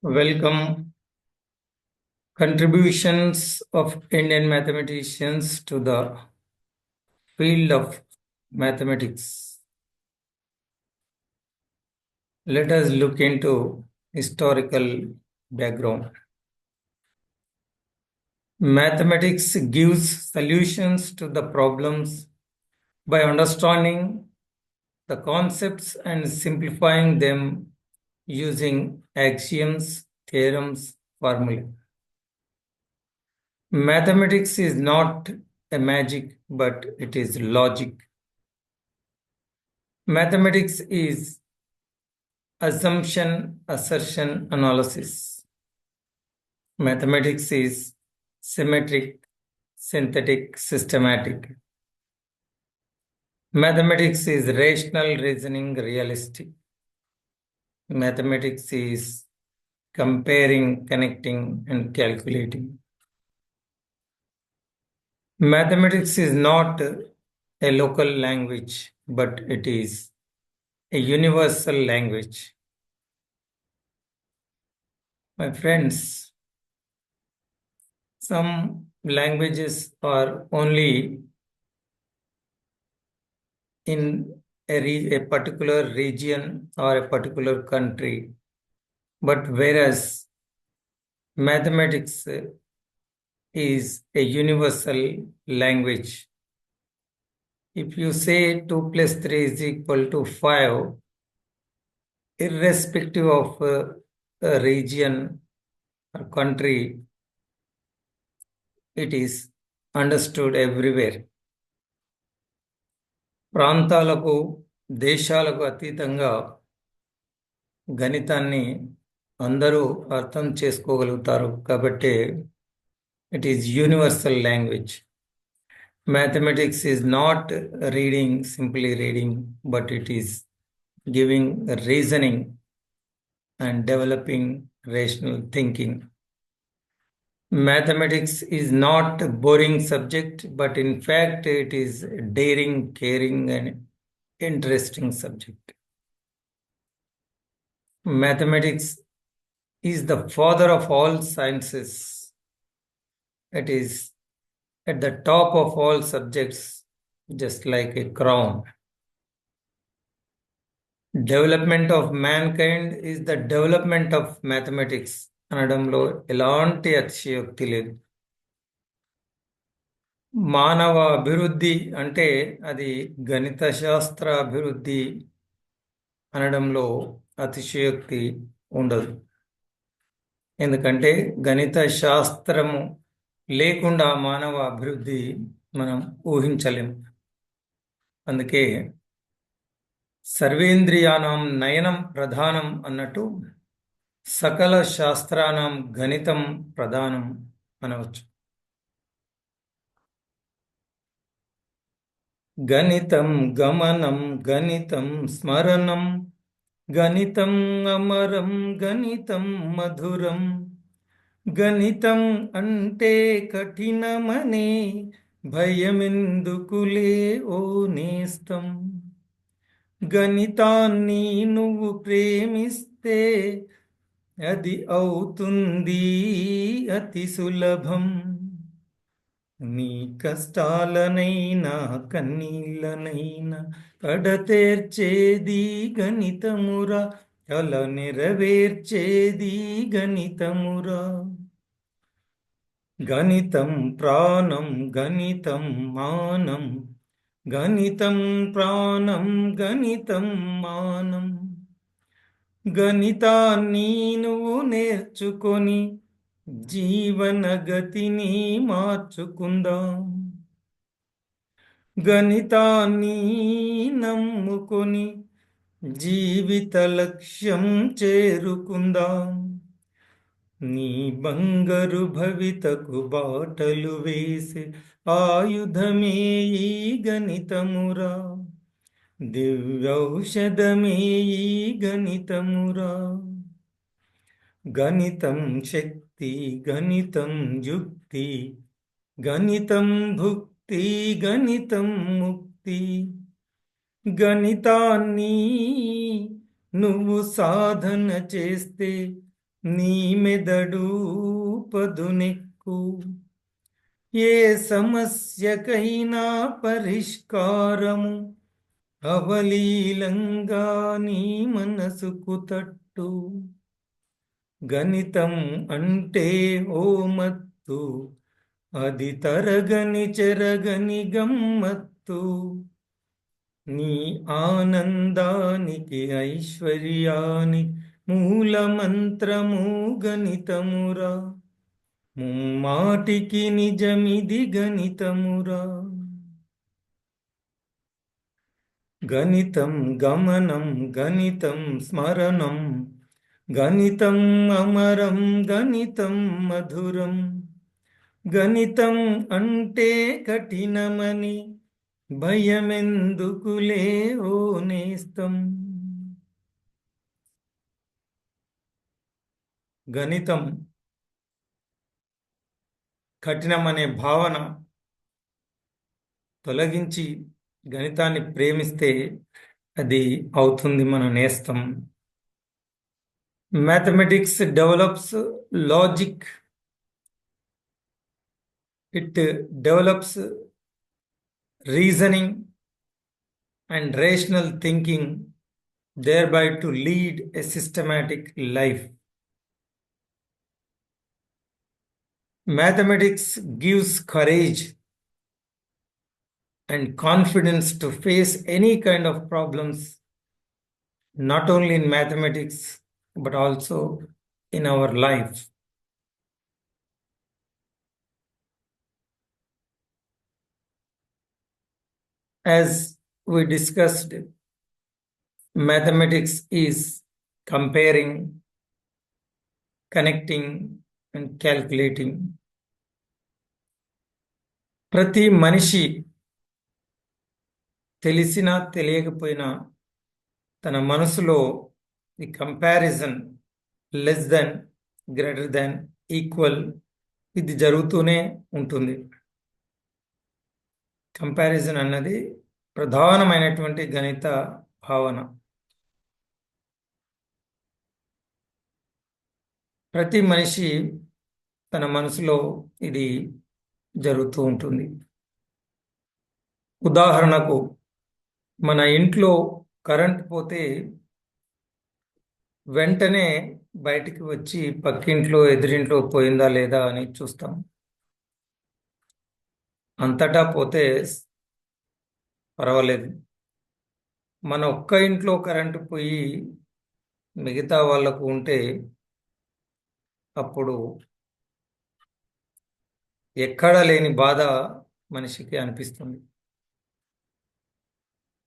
Welcome. Contributions of Indian mathematicians to the field of mathematics. Let us look into historical background. Mathematics gives solutions to the problems by understanding the concepts and simplifying them using axioms, theorems, formulae. Mathematics is not a magic, but it is logic. Mathematics is assumption, assertion, analysis. Mathematics is symmetric, synthetic, systematic. Mathematics is rational reasoning, realistic. Mathematics is comparing, connecting, and calculating. Mathematics is not a local language, but it is a universal language. My friends, some languages are only in a particular region or a particular country, but whereas mathematics is a universal language. If you say 2 plus 3 is equal to 5, irrespective of a region or country, it is understood everywhere. ప్రాంతాలకు దేశాలకు అతీతంగా గణితాన్ని అందరూ అర్థం చేసుకోగలుగుతారు కాబట్టి it is universal language. Mathematics is not reading, simply reading, but it is giving reasoning and developing rational thinking. Mathematics is not a boring subject, but in fact it is a daring, caring, and interesting subject. Mathematics is the father of all sciences. It is at the top of all subjects, just like a crown. Development of mankind is the development of mathematics. అనడంలో ఎలాంటి అతిశయోక్తి లేదు. మానవ అభివృద్ధి అంటే అది గణిత శాస్త్ర అభివృద్ధి అనడంలో అతిశయోక్తి ఉండదు. ఎందుకంటే గణిత శాస్త్రము లేకుండా మానవ అభివృద్ధి మనం ఊహించలేం. అందుకే సర్వేంద్రియానాం నయనం ప్రధానం అన్నట్టు సకల శాస్త్రానాం గణితం ప్రధానం అనవచ్చు. గణితం గమనం గణితం స్మరణం గణితం అమరం గణితం మధురం గణితం అంటే కఠినమనే భయమెందుకులే ఓ నేస్తం. గణితాన్ని నువ్వు ప్రేమిస్తే అది అవుతుంది అతి సులభం. నీ కష్టాలనైనా కన్నీళ్ళనైనా కడతేర్చేది గణితమురా, కల నెరవేర్చేది గణితమురా. గణితం ప్రాణం గణితం మానం గణితం ప్రాణం గణితం మానం. గణితాన్ని నువ్వు నేర్చుకొని జీవన గతిని మార్చుకుందాం. గణితాన్ని నమ్ముకొని జీవిత లక్ష్యం చేరుకుందాం. నీ బంగారు భవితకు బాటలు వేసే ఆయుధమే ఈ గణితమురా, దివ్యౌషధమే ఈ గణితమురా. గణితం శక్తి గణితం యుక్తి గణితం భుక్తి గణితం ముక్తి. గణితాన్ని నువ్వు సాధన చేస్తే నీ మెదడు పదునెక్కు. ఏ సమస్యకైనా పరిష్కారము అవలీలంగా నీ మనసుకు తట్టు. గణితం అంటే ఓ మత్తు, అది తరగని చెరగని గమ్మత్తు. నీ ఆనందానికి ఐశ్వర్యాని మూలమంత్రము గణితమురా. ముమ్మాటికి నిజమిది గణితమురా. గణితం గమనం, గణితం స్మరణం, గణితం అమరం, గణితం మధురం. గణితం అంటే కఠినమని భయమెందుకులే ఓ నేస్తం. గణితం కఠినమనే భావన తొలగించి గణితాన్ని ప్రేమిస్తే అది అవుతుంది మన నేస్తం. Mathematics develops logic. It develops reasoning and rational thinking, thereby to lead a systematic life. Mathematics gives courage and confidence to face any kind of problems, not only in mathematics, but also in our life. As we discussed, mathematics is comparing, connecting, and calculating. ప్రతి మనిషి తెలిసినా తెలియకపోయినా తన మనసులో ఈ comparison, less than, greater than, equal, ఇది జరుగుతూనే ఉంటుంది. కంపారిజన్ అన్నది ప్రధానమైనటువంటి గణిత భావన. ప్రతి మనిషి తన మనసులో ఇది జరుగుతూ ఉంటుంది. ఉదాహరణకు, మన ఇంట్లో కరెంట్ పోతే వెంటనే బయటికి వచ్చి పక్కింట్లో, ఎదురింట్లో పోయిందా లేదా అని చూస్తాం. అంతటా పోతే పర్వాలేదు. మన ఒక్క ఇంట్లో కరెంటు పోయి మిగతా వాళ్ళకు ఉంటే అప్పుడు ఎక్కడా లేని బాధ మనిషికి అనిపిస్తుంది.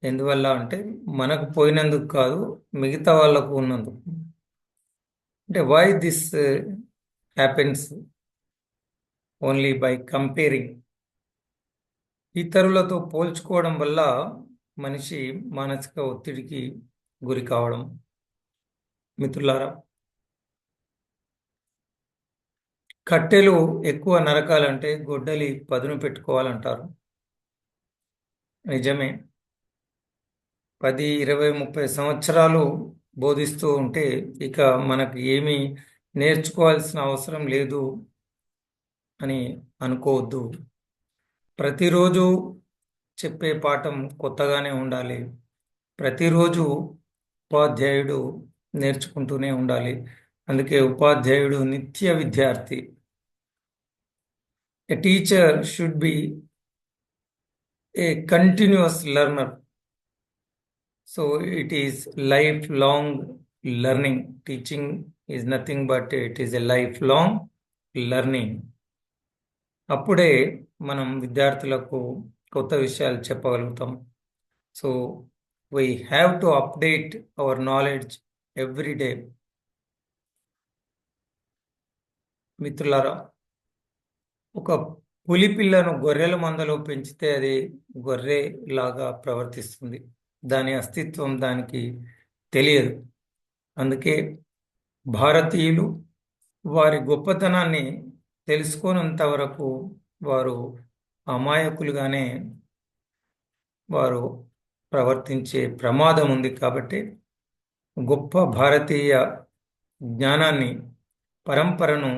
ఎందువల్ల అంటే మనకు పోయినందుకు కాదు, మిగతా వాళ్ళకు ఉన్నందుకు. అంటే why this happens? Only by comparing. ఇతరులతో పోల్చుకోవడం వల్ల మనిషి మానసిక ఒత్తిడికి గురి కావడం. మిత్రులారా, కట్టెలు ఎక్కువ నరకాలంటే గొడ్డలి పదును పెట్టుకోవాలంటారు. నిజమే. 10, 20, 30 సంవత్సరాలు బోధిస్తూ ఉంటే ఇక మనకు ఏమీ నేర్చుకోవాల్సిన అవసరం లేదు అని అనుకోవద్దు. ప్రతిరోజు చెప్పే పాఠం కొత్తగానే ఉండాలి. ప్రతిరోజు ఉపాధ్యాయుడు నేర్చుకుంటూనే ఉండాలి. అందుకే ఉపాధ్యాయుడు నిత్య విద్యార్థి. A teacher should be a continuous learner. So it is lifelong learning. Teaching is nothing but it is a lifelong learning. అప్పుడే మనం విద్యార్థులకు కొత్త విషయాలు చెప్పగలుగుతాం. So we have to update our knowledge every day. మిత్రులారా, ఒక పులి పిల్లను గొర్రెల మందలో పెంచితే అది గొర్రె లాగా ప్రవర్తిస్తుంది. దాని అస్తిత్వం దానికి తెలియదు. అందుకే భారతీయులు వారి గొప్పతనాన్ని తెలుసుకోనంత వరకు వారు అమాయకులుగానే వారు ప్రవర్తించే ప్రమాదం ఉంది. కాబట్టి గొప్ప భారతీయ జ్ఞానాన్ని పరంపరను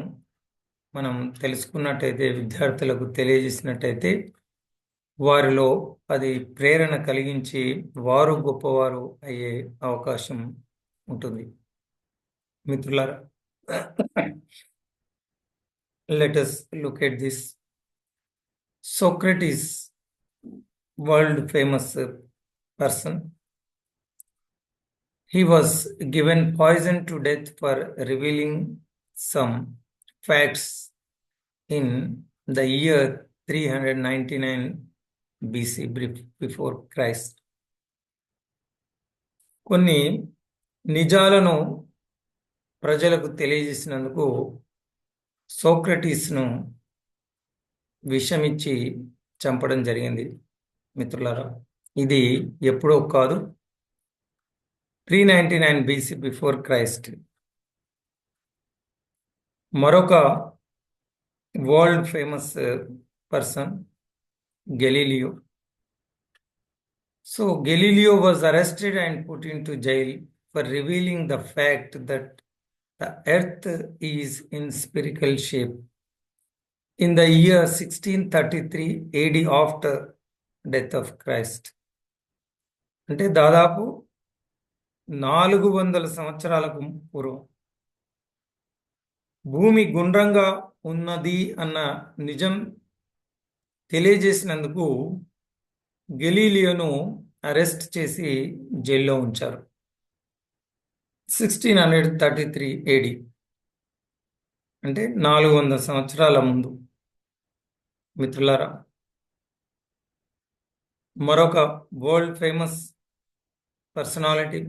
మనం తెలుసుకున్నట్టయితే, విద్యార్థులకు తెలియజేసినట్టయితే, వారిలో అది ప్రేరణ కలిగించి వారు గొప్పవారు అయ్యే అవకాశం ఉంటుంది. మిత్రులారా, let us look at this. Socrates, world famous person, he was given poison to death for revealing some facts in the year 399 BC, before Christ. కొన్ని నిజాలను ప్రజలకు తెలియజేసినందుకు సోక్రటీస్ను విషమిచ్చి చంపడం జరిగింది. మిత్రులారా, ఇది ఎప్పుడో కాదు, 399 BC, బిఫోర్ క్రైస్ట్. మరొక world famous person Galileo. So Galileo was arrested and put into jail for revealing the fact that the earth is in spherical shape. In the year 1633 AD, after death of Christ. అంటే దాదాపు 400 సంవత్సరాలకు పూర్వం భూమి గుండ్రంగా ఉన్నది అన్న నిజం తెలియజేసినందుకు గెలీలియోను అరెస్ట్ చేసి జైల్లో ఉంచారు. 1633 AD, అంటే 400 సంవత్సరాల ముందు. మిత్రులారా, మరొక world famous personality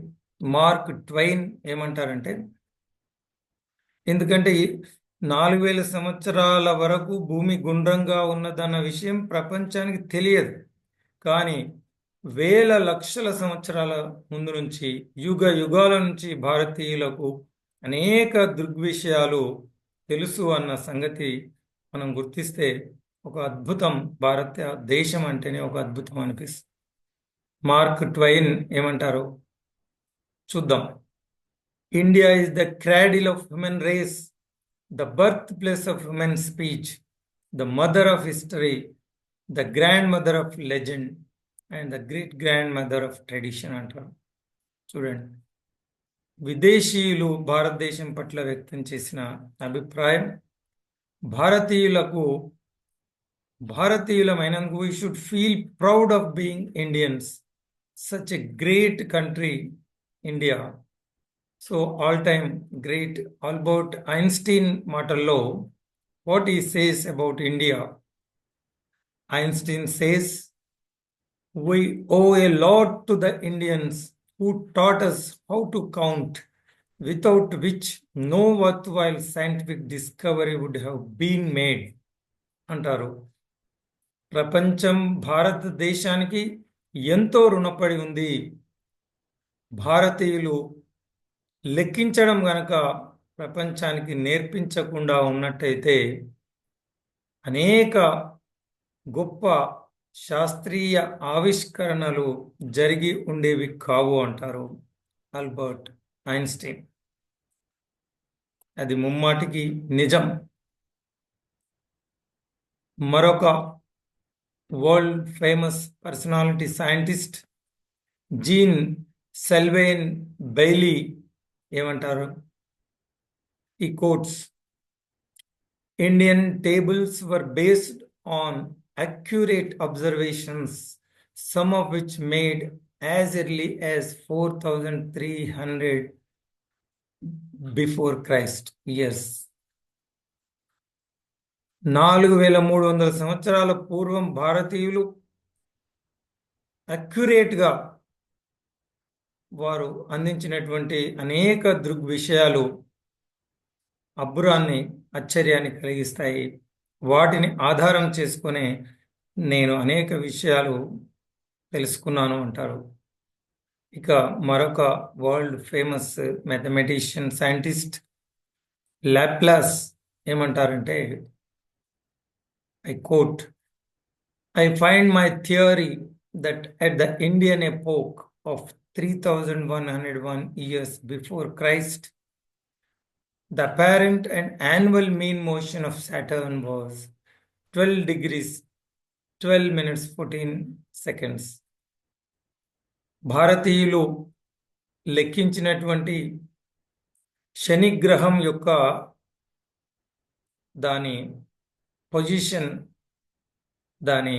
Mark Twain ఏమంటారంటే, ఎందుకంటే 4000 సంవత్సరాల వరకు భూమి గుండ్రంగా ఉన్నదన్న విషయం ప్రపంచానికి తెలియదు, కానీ వేల లక్షల సంవత్సరాల ముందు నుంచి, యుగ యుగాల నుంచి భారతీయులకు అనేక దృగ్విషయాలు తెలుసు అన్న సంగతి మనం గుర్తిస్తే ఒక అద్భుతం, భారతదేశం అంటేనే ఒక అద్భుతం అనిపిస్తుంది. మార్క్ ట్వైన్ ఏమంటారో చూద్దాం. India is the cradle of human race, the birth place of human speech, the mother of history, the grandmother of legend and the great grandmother of tradition అంటారు. చూడండి, విదేశీయులు భారతదేశం పట్ల వ్యక్తం చేసిన అభిప్రాయం, భారతీయులమైనందుకు we should feel proud of being Indians, such a great country India. So all time great. Albert Einstein మాటల్లో what he says about India, Einstein says, we owe a lot to the Indians who taught us how to count, without which no worthwhile scientific discovery would have been made అంటారు. ప్రపంచం భారతదేశానికి ఎంతో రుణపడి ఉంది. భారతీయులు లెక్కించడం గనక ప్రపంచానికి నేర్పించకుండా ఉన్నట్టయితే అనేక గొప్ప శాస్త్రీయ ఆవిష్కరణలు జరిగి ఉండేవి కావు అంటారు ఆల్బర్ట్ ఐన్స్టీన్. అది ముమ్మాటికి నిజం. మరొక world famous personality scientist Jean Sylvain Bailly ఏమంటారు? ఈ quotes, Indian tables were based on accurate observations, some of which made as early as 4300 before Christ years. 4300 సంవత్సరాల పూర్వం భారతీయులు అక్యురేట్గా వారు అందించినటువంటి అనేక దృగ్విషయాలు అబ్బురాన్ని, ఆశ్చర్యాన్ని కలిగిస్తాయి. వాటిని ఆధారం చేసుకునే నేను అనేక విషయాలు తెలుసుకున్నాను అంటారు. ఇక మరొక world famous mathematician scientist Laplace ఏమంటారంటే, I quote, I find my theory that at the Indian epoch of 3101 years before Christ, The apparent and annual mean motion of Saturn was 12 degrees 12 minutes 14 seconds. భారతీయులు లెక్కించినటువంటి శని గ్రహం యొక్క దాని position, దాని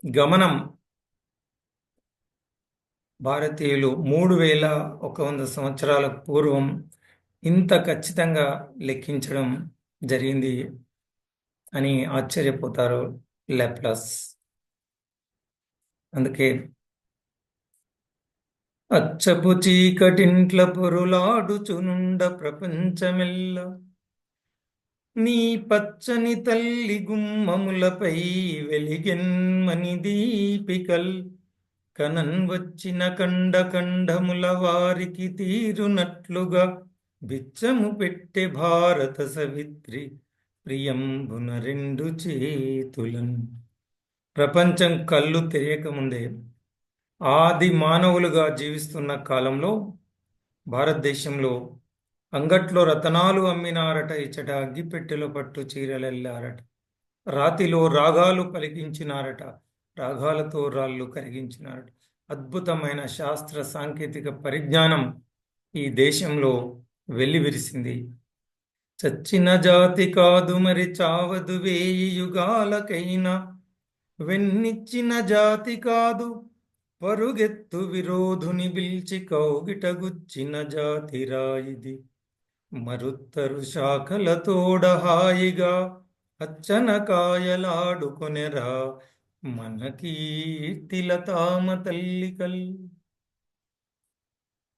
గమనం భారతీయులు 3100 సంవత్సరాల పూర్వం ఇంత ఖచ్చితంగా లెక్కించడం జరిగింది అని ఆశ్చర్యపోతారు లాప్లాస్. అందుకే అచ్చపు చీకటింట్ల పొరులాడుచునుండ ప్రపంచమెల్ల నీ పచ్చని తల్లి గుమ్మములపై వెలిగెన్మని దీపికల్ కనన్ వచ్చిన కండ కండముల వారికి తీరునట్లుగా బిచ్చము పెట్టె భారత సవిత్రి ప్రియంబున రెండు చేతులన్. ప్రపంచం కళ్ళు తెరియకముందే ఆది మానవులుగా జీవిస్తున్న కాలంలో భారతదేశంలో అంగట్లో రతనాలు అమ్మినారట, ఇచ్చట అగ్గిపెట్టెలో పట్టు చీరలెల్లారట, రాతిలో రాగాలు పలికించినారట, రాగాలతో రాళ్ళు కరిగించినారట. అద్భుతమైన శాస్త్ర సాంకేతిక పరిజ్ఞానం ఈ దేశంలో వెల్లివిరిసింది. చచ్చిన జాతి కాదు మరి చావదు వేయి యుగాలకైనా, వెన్నిచ్చిన జాతి కాదు పరుగెత్తు విరోధుని పిల్చి కౌగిటగుచ్చిన జాతిరా ఇది. మరుత్తరు శాఖలతోడ హాయిగా అచ్చన కాయలాడుకొనెరా మన కీర్తిలతామ తల్లికల్.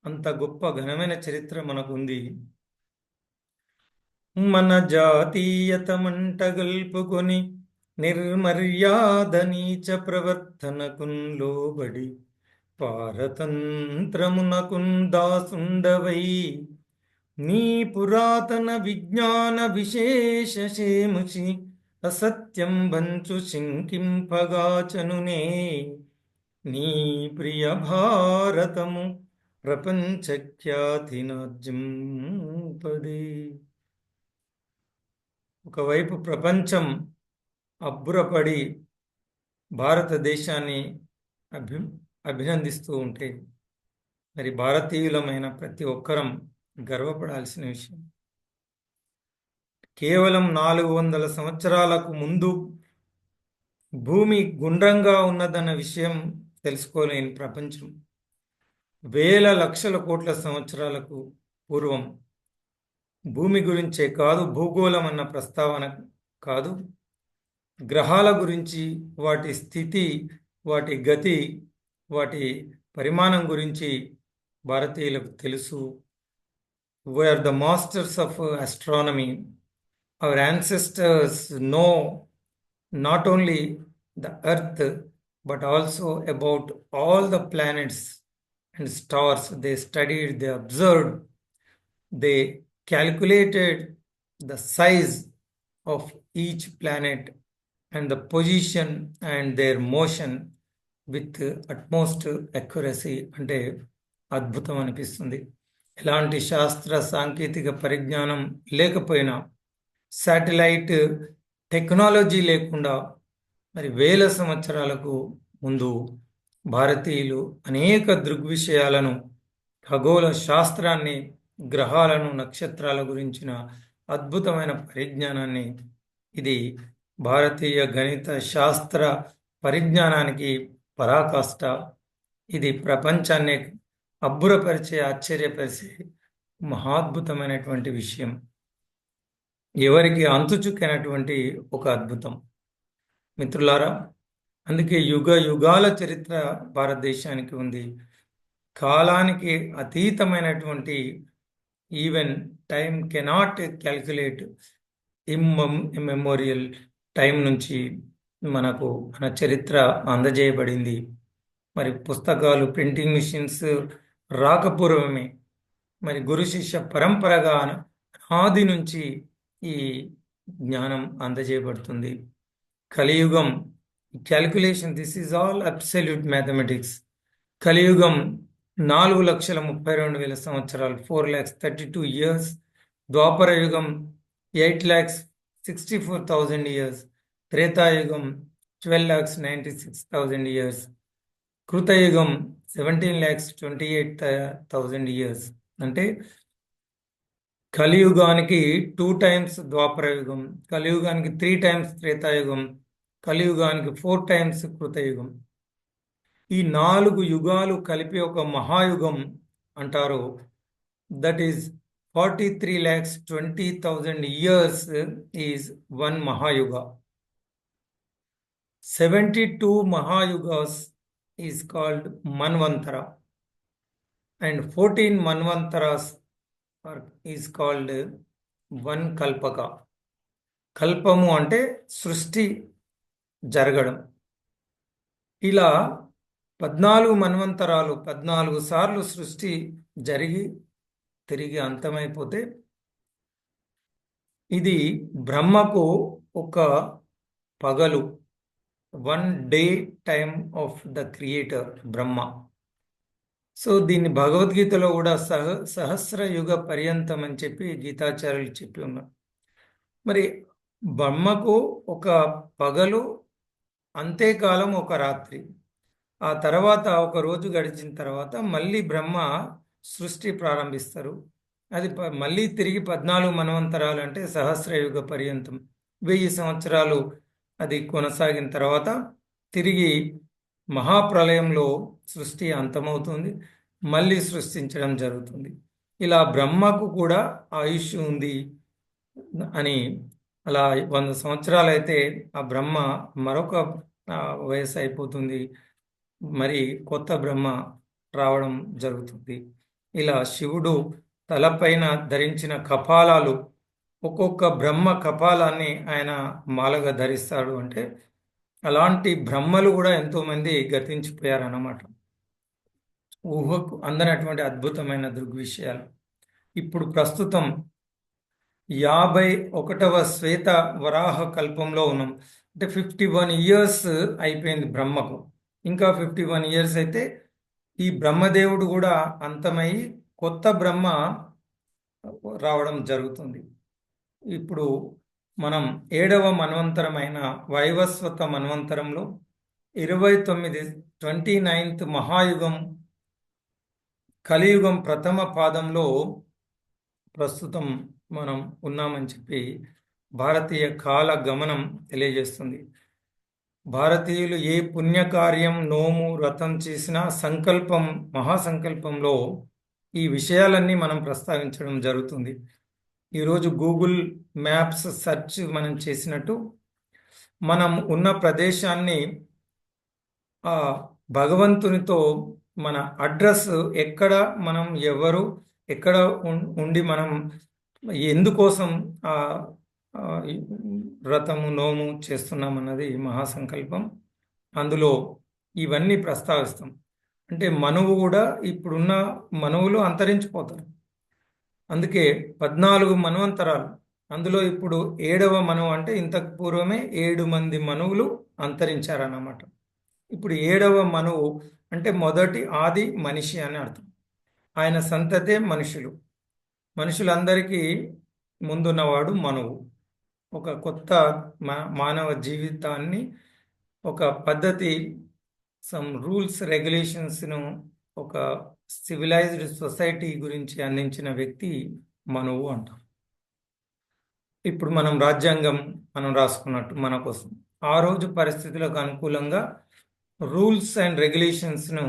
అంత గొప్ప ఘనమైన చరిత్ర మనకుంది. మన జాతీయత మంటగల్పుకొని నిర్మర్యాద నీచ ప్రవర్తనకున్ లోబడి పారతంత్రమునకున్ దాసుండవై నీ పురాతన విజ్ఞాన విశేషేముచి అసత్యం వంచు శంకింపగాచనునే నీ ప్రియ భారతము ప్రపంచ ఖ్యాతినార్జింపదే. ఒకవైపు ప్రపంచం అబ్బురపడి భారతదేశాన్ని అభినందిస్తూ ఉంటే, మరి భారతీయులమైన ప్రతి ఒక్కరం గర్వపడాల్సిన విషయం. కేవలం 400 సంవత్సరాలకు ముందు భూమి గుండ్రంగా ఉన్నదన్న విషయం తెలుసుకోలేని ప్రపంచం వేల లక్షల కోట్ల సంవత్సరాలకు పూర్వం భూమి గురించే కాదు, భూగోళం అన్న ప్రస్తావన కాదు, గ్రహాల గురించి, వాటి స్థితి, వాటి గతి, వాటి పరిమాణం గురించి భారతీయులకు తెలుసు. We are the masters of astronomy. Our ancestors know not only the earth but also about all the planets and stars. They studied, they observed, they calculated the size of each planet and the position and their motion with utmost accuracy. అంటే అద్భుతం అనిపిస్తుంది. ఎలాంటి శాస్త్ర సాంకేతిక పరిజ్ఞానం లేకపోయినా, satellite technology లేకుండా మరి వేల సంవత్సరాలకు ముందు భారతీయులు అనేక దృగ్విషయాలను, ఖగోళ శాస్త్రాన్ని, గ్రహాలను, నక్షత్రాల గురించిన అద్భుతమైన పరిజ్ఞానాన్ని, ఇది భారతీయ గణిత శాస్త్ర పరిజ్ఞానానికి పరాకాష్ట. ఇది ప్రపంచాన్ని అబ్బురపరిచే, ఆశ్చర్యపరిచే మహాద్భుతమైనటువంటి విషయం. ఎవరికి అంతుచుక్కైనటువంటి ఒక అద్భుతం మిత్రులారా. అందుకే యుగ యుగాల చరిత్ర భారతదేశానికి ఉంది. కాలానికి అతీతమైనటువంటి, even time cannot calculate immemorial time నుంచి మనకు మన చరిత్ర అందజేయబడింది. మరి పుస్తకాలు, ప్రింటింగ్ మిషన్స్ రాకపూర్వమే మరి గురు శిష్య పరంపరగా ఆది నుంచి ఈ జ్ఞానం అందజేయబడుతుంది. కలియుగం calculation, this is all absolute mathematics. కలియుగం 4,32,000 సంవత్సరాలు, 4,32 years ద్వాపర యుగం 8,64,000 ఇయర్స్, త్రేతాయుగం 12,96,000 ఇయర్స్, కృతయుగం 17,28,000 ఇయర్స్. అంటే కలియుగానికి 2 టైమ్స్ ద్వాపర యుగం, కలియుగానికి 3 టైమ్స్ త్రేతాయుగం, కలియుగానికి 4 టైమ్స్ కృతయుగం. ఈ 4 యుగాలు కలిపి ఒక మహాయుగం అంటారు. That is 43,20,000 years is one Mahayuga. 72 Mahayugas is called Manvantara, and 14 Manvantaras is called one Kalpaka. కల్పము అంటే సృష్టి జరగడం. ఇలా 14 మన్వంతరాలు, 14 సార్లు సృష్టి జరిగి తిరిగి అంతమైపోతే ఇది బ్రహ్మకు ఒక పగలు, 1 day time of the creator Brahma. So దీన్ని భగవద్గీతలో కూడా సహస్ర యుగ పర్యంతం అని చెప్పి గీతాచార్యులు చెప్పి ఉన్నారు. మరి బ్రహ్మకు ఒక పగలు, అంతేకాలం ఒక రాత్రి. ఆ తర్వాత ఒక రోజు గడిచిన తర్వాత మళ్ళీ బ్రహ్మ సృష్టి ప్రారంభిస్తారు. అది మళ్ళీ తిరిగి 14 మన్వంతరాలు అంటే సహస్రయుగ పర్యంతం, 1000 సంవత్సరాలు అది కొనసాగిన తర్వాత తిరిగి మహాప్రలయంలో సృష్టి అంతమవుతుంది, మళ్ళీ సృష్టించడం జరుగుతుంది. ఇలా బ్రహ్మకు కూడా ఆయుష్ ఉంది అని, అలా 100 సంవత్సరాలు అయితే ఆ బ్రహ్మ మరొక వయసు అయిపోతుంది, మరి కొత్త బ్రహ్మ రావడం జరుగుతుంది. ఇలా శివుడు తలపైన ధరించిన కపాలాలు, ఒక్కొక్క బ్రహ్మ కపాలాన్ని ఆయన మాలగా ధరిస్తాడు. అంటే అలాంటి బ్రహ్మలు కూడా ఎంతోమంది గతించిపోయారన్నమాట. ఊహకు అందనటువంటి అద్భుతమైన దృగ్విషయాలు. ఇప్పుడు ప్రస్తుతం 51వ శ్వేత వరాహ కల్పంలో ఉన్నాం. అంటే 51 years అయిపోయింది బ్రహ్మకు. ఇంకా 51 years అయితే ఈ బ్రహ్మదేవుడు కూడా అంతమై కొత్త బ్రహ్మ రావడం జరుగుతుంది. ఇప్పుడు మనం 7వ మన్వంతరమైన వైవస్వత మన్వంతరంలో 29th మహాయుగం కలియుగం ప్రథమ పాదంలో ప్రస్తుతం మనం ఉన్నామని చెప్పి భారతీయ కాల గమనం తెలియజేస్తుంది. భారతీయులు ఏ పుణ్యకార్యం, నోము, వ్రతం చేసినా సంకల్పం, మహాసంకల్పంలో ఈ విషయాలన్నీ మనం ప్రస్తావించడం జరుగుతుంది. ఈరోజు గూగుల్ మ్యాప్స్ సెర్చ్ మనం చేసినట్టు మనం ఉన్న ప్రదేశాన్ని భగవంతునితో మన అడ్రస్, ఎక్కడ మనం ఎవరు, ఎక్కడ ఉండి మనం ఎందుకోసం వ్రతము, నోము చేస్తున్నాం అన్నది మహాసంకల్పం. అందులో ఇవన్నీ ప్రస్తావిస్తాం. అంటే మనువు కూడా, ఇప్పుడున్న మనువులు అంతరించిపోతారు. అందుకే 14 మన్వంతరాలు. అందులో ఇప్పుడు 7వ మనువు, అంటే ఇంతకు పూర్వమే 7 మంది మనువులు అంతరించారన్నమాట. ఇప్పుడు 7వ మనువు అంటే మొదటి ఆది మనిషి అని అర్థం. ఆయన సంతతే మనుషులు. మనుషులందరికీ ముందున్నవాడు మనువు. ఒక కొత్త మానవ జీవితాన్ని, ఒక పద్ధతి, సమ్ రూల్స్, రెగ్యులేషన్స్ను ఒక సివిలైజ్డ్ సొసైటీ గురించి అందించిన వ్యక్తి మనువు అంటాం. ఇప్పుడు మనం రాజ్యాంగం మనం రాసుకున్నట్టు మన కోసం ఆ రోజు పరిస్థితులకు అనుకూలంగా రూల్స్ అండ్ రెగ్యులేషన్స్ను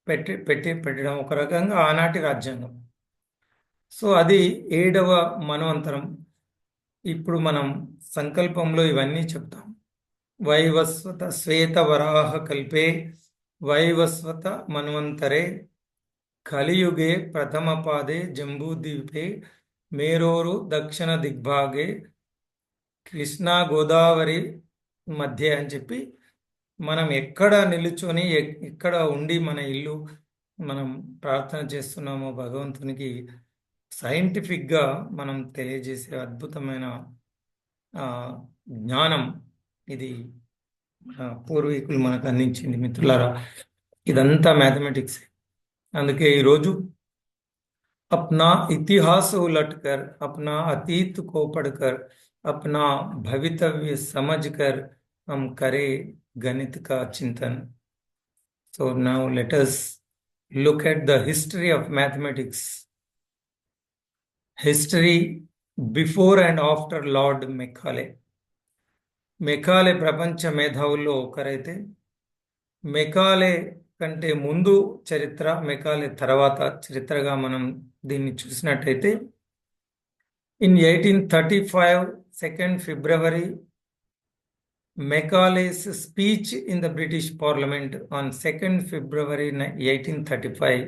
పెట్టడం ఒక రకంగా ఆనాటి రాజ్యాంగం. సో అది 7వ మన్వంతరం. ఇప్పుడు మనం సంకల్పంలో ఇవన్నీ చెప్తాం. వైవస్వత శ్వేత వరాహ కల్పే వైవస్వత మన్వంతరే కలియుగే ప్రథమ పాదే జంబూద్వీపే మేరోరు దక్షిణ దిగ్భాగే కృష్ణా గోదావరి మధ్య అని చెప్పి మనం ఎక్కడ నిలుచొని, ఎక్కడ ఉండి మన ఇల్లు మనం ప్రార్థన చేస్తున్నామో భగవంతునికి సైంటిఫిక్గా మనం తెలియజేసే అద్భుతమైన జ్ఞానం ఇది పూర్వీకులు మనకు అందించింది. మిత్రులారా, ఇదంతా మ్యాథమెటిక్స్. అందుకే ఈరోజు अपना इतिहास उलटकर, अपना अतीत को पढ़कर, अपना भवितव्य समझकर हम करें गणित का चिंतन. So now let us look at the history of mathematics. History before and after Lord Macaulay. Macaulay ప్రపంచ మేధావుల్లో ఒకరైతే మెకాలే కంటే ముందు చరిత్ర, మెకాలే తర్వాత చరిత్రగా మనం దీన్ని చూసినట్టయితే in 1835 2nd February Macaulay's speech in the British Parliament on 2nd February 1835.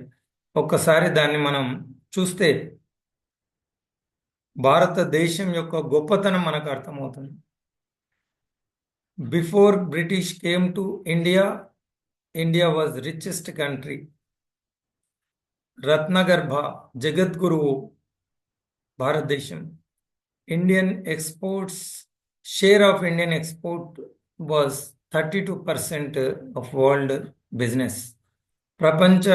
ఒక్కసారి దాన్ని మనం చూస్తే భారతదేశం యొక్క గొప్పతనం మనకు అర్థమవుతుంది. Before British came to India, India was richest country. రత్నగర్భ, జగద్గురువు భారతదేశం. Indian exports, share of Indian export was 32% of world business. ప్రపంచ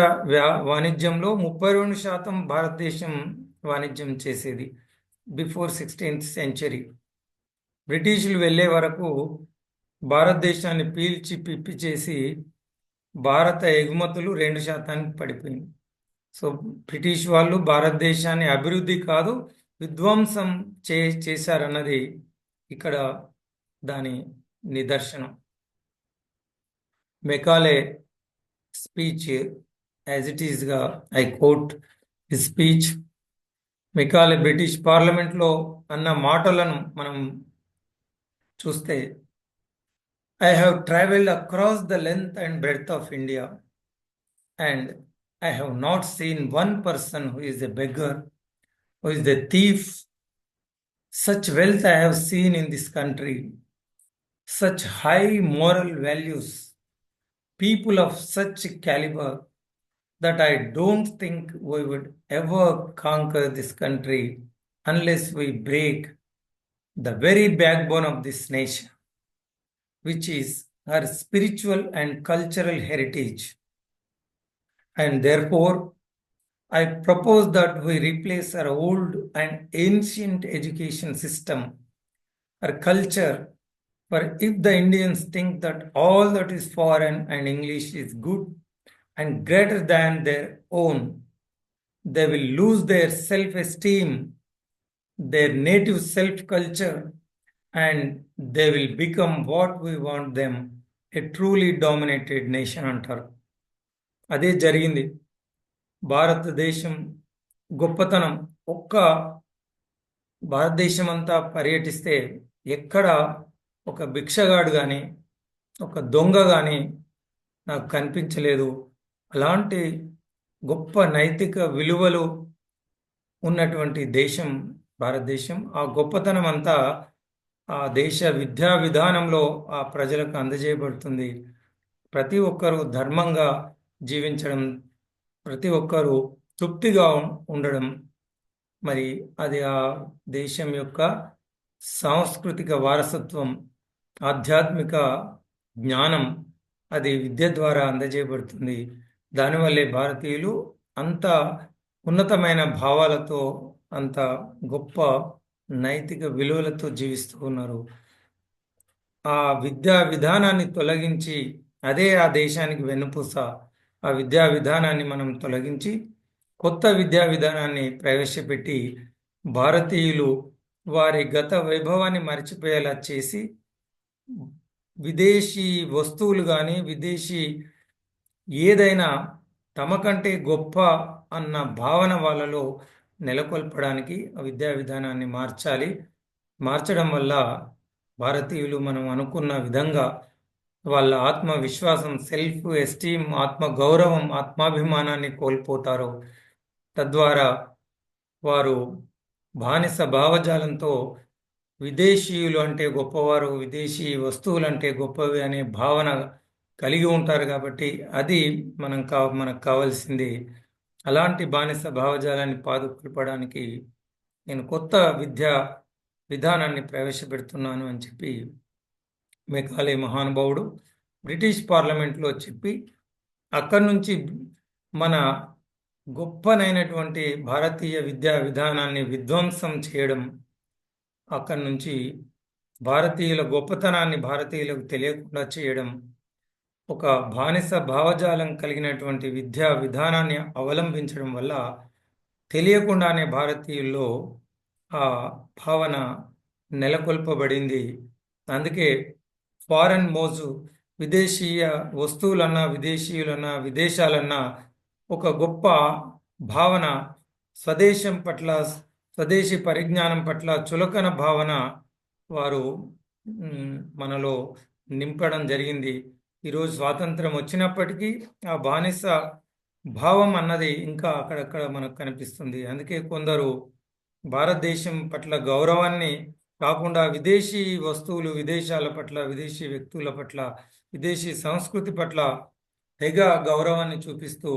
వాణిజ్యంలో 32% భారతదేశం వాణిజ్యం చేసేది బిఫోర్ 16th century. బ్రిటిషులు వెళ్ళే వరకు భారతదేశాన్ని పీల్చి పిప్పి చేసి భారత ఎగుమతులు 2% పడిపోయింది. సో బ్రిటిష్ వాళ్ళు భారతదేశాన్ని అభివృద్ధి కాదు విధ్వంసం చేశారన్నది ఇక్కడ దాని నిదర్శనం. మెకాలే స్పీచ్ యాజ్ ఇట్ ఈస్గా I quote his speech. Macaulay British పార్లమెంట్లో అన్న మాటలను మనం చూస్తే, I have traveled across the length and breadth of India, and I have not seen one person who is a beggar, who is a thief. Such wealth I have seen in this country, such high moral values, people of such caliber, that I don't think we would ever conquer this country unless we break the very backbone of this nation, which is her spiritual and cultural heritage. And therefore, I propose that we replace our old and ancient education system, our culture, for if the Indians think that all that is foreign and English is good and greater than their own, they will lose their self-esteem, their native self-culture, and they will become what we want them, a truly dominated nation అంటారు. అదే జరిగింది. భారతదేశం గొప్పతనం ఒక్క భారతదేశం అంతా పర్యటిస్తే ఎక్కడ ఒక భిక్షగాడు కానీ ఒక దొంగ కానీ నాకు కనిపించలేదు. అలాంటి గొప్ప నైతిక విలువలు ఉన్నటువంటి దేశం భారతదేశం. ఆ గొప్పతనం అంతా ఆ దేశ విద్యా విధానంలో ఆ ప్రజలకు అందజేయబడుతుంది. ప్రతి ఒక్కరూ ధర్మంగా జీవించడం, ప్రతి ఒక్కరూ తృప్తిగా ఉండడం, మరి అది ఆ దేశం యొక్క సాంస్కృతిక వారసత్వం, ఆధ్యాత్మిక జ్ఞానం, అది విద్య ద్వారా అందజేయబడుతుంది. దానివల్లే భారతీయులు అంత ఉన్నతమైన భావాలతో, అంత గొప్ప నైతిక విలువలతో జీవిస్తూ ఉన్నారు. ఆ విద్యా విధానాన్ని తొలగించి, అదే ఆ దేశానికి వెన్నుపూస, ఆ విద్యా విధానాన్ని మనం తొలగించి కొత్త విద్యా విధానాన్ని ప్రవేశపెట్టి భారతీయులు వారి గత వైభవాన్ని మర్చిపోయేలా చేసి విదేశీ వస్తువులు కానీ విదేశీ ఏదైనా తమ కంటే గొప్ప అన్న భావన వాళ్ళలో నెలకొల్పడానికి విద్యా విధానాన్ని మార్చాలి. మార్చడం వల్ల భారతీయులు మనం అనుకున్న విధంగా వాళ్ళ ఆత్మవిశ్వాసం, సెల్ఫ్ ఎస్టీమ్, ఆత్మగౌరవం, ఆత్మాభిమానాన్ని కోల్పోతారు. తద్వారా వారు బానిస భావజాలంతో విదేశీయులు అంటే గొప్పవారు, విదేశీ వస్తువులు అంటే గొప్పవి అనే భావన కలిగి ఉంటారు. కాబట్టి అది మనకు కావాల్సింది. అలాంటి బానిస భావజాలాన్ని పాదుకొల్పడానికి నేను కొత్త విద్యా విధానాన్ని ప్రవేశపెడుతున్నాను అని చెప్పి మెకాలే మహానుభావుడు బ్రిటిష్ పార్లమెంట్లో చెప్పి, అక్కడి నుంచి మన గొప్పనైనటువంటి భారతీయ విద్యా విధానాన్ని విధ్వంసం చేయడం, అక్కడి నుంచి భారతీయుల గొప్పతనాన్ని భారతీయులకు తెలియకుండా చేయడం, ఒక బానిస భావజాలం కలిగినటువంటి విద్యా విధానాన్ని అవలంబించడం వల్ల తెలియకుండానే భారతీయుల్లో ఆ భావన నెలకొల్పబడింది. అందుకే ఫారెన్ మోజు, విదేశీయ వస్తువులన్నా, విదేశీయులన్నా, విదేశాలన్నా ఒక గొప్ప భావన, స్వదేశం పట్ల, స్వదేశీ పరిజ్ఞానం పట్ల చులకన భావన వారు మనలో నింపడం జరిగింది. ఈరోజు స్వాతంత్రం వచ్చినప్పటికీ ఆ బానిస భావం అన్నది ఇంకా అక్కడక్కడ మనకు కనిపిస్తుంది. అందుకే కొందరు భారతదేశం పట్ల గౌరవాన్ని కాకుండా విదేశీ వస్తువులు, విదేశాల పట్ల, విదేశీ వ్యక్తుల పట్ల, విదేశీ సంస్కృతి పట్ల తెగ గౌరవాన్ని చూపిస్తూ,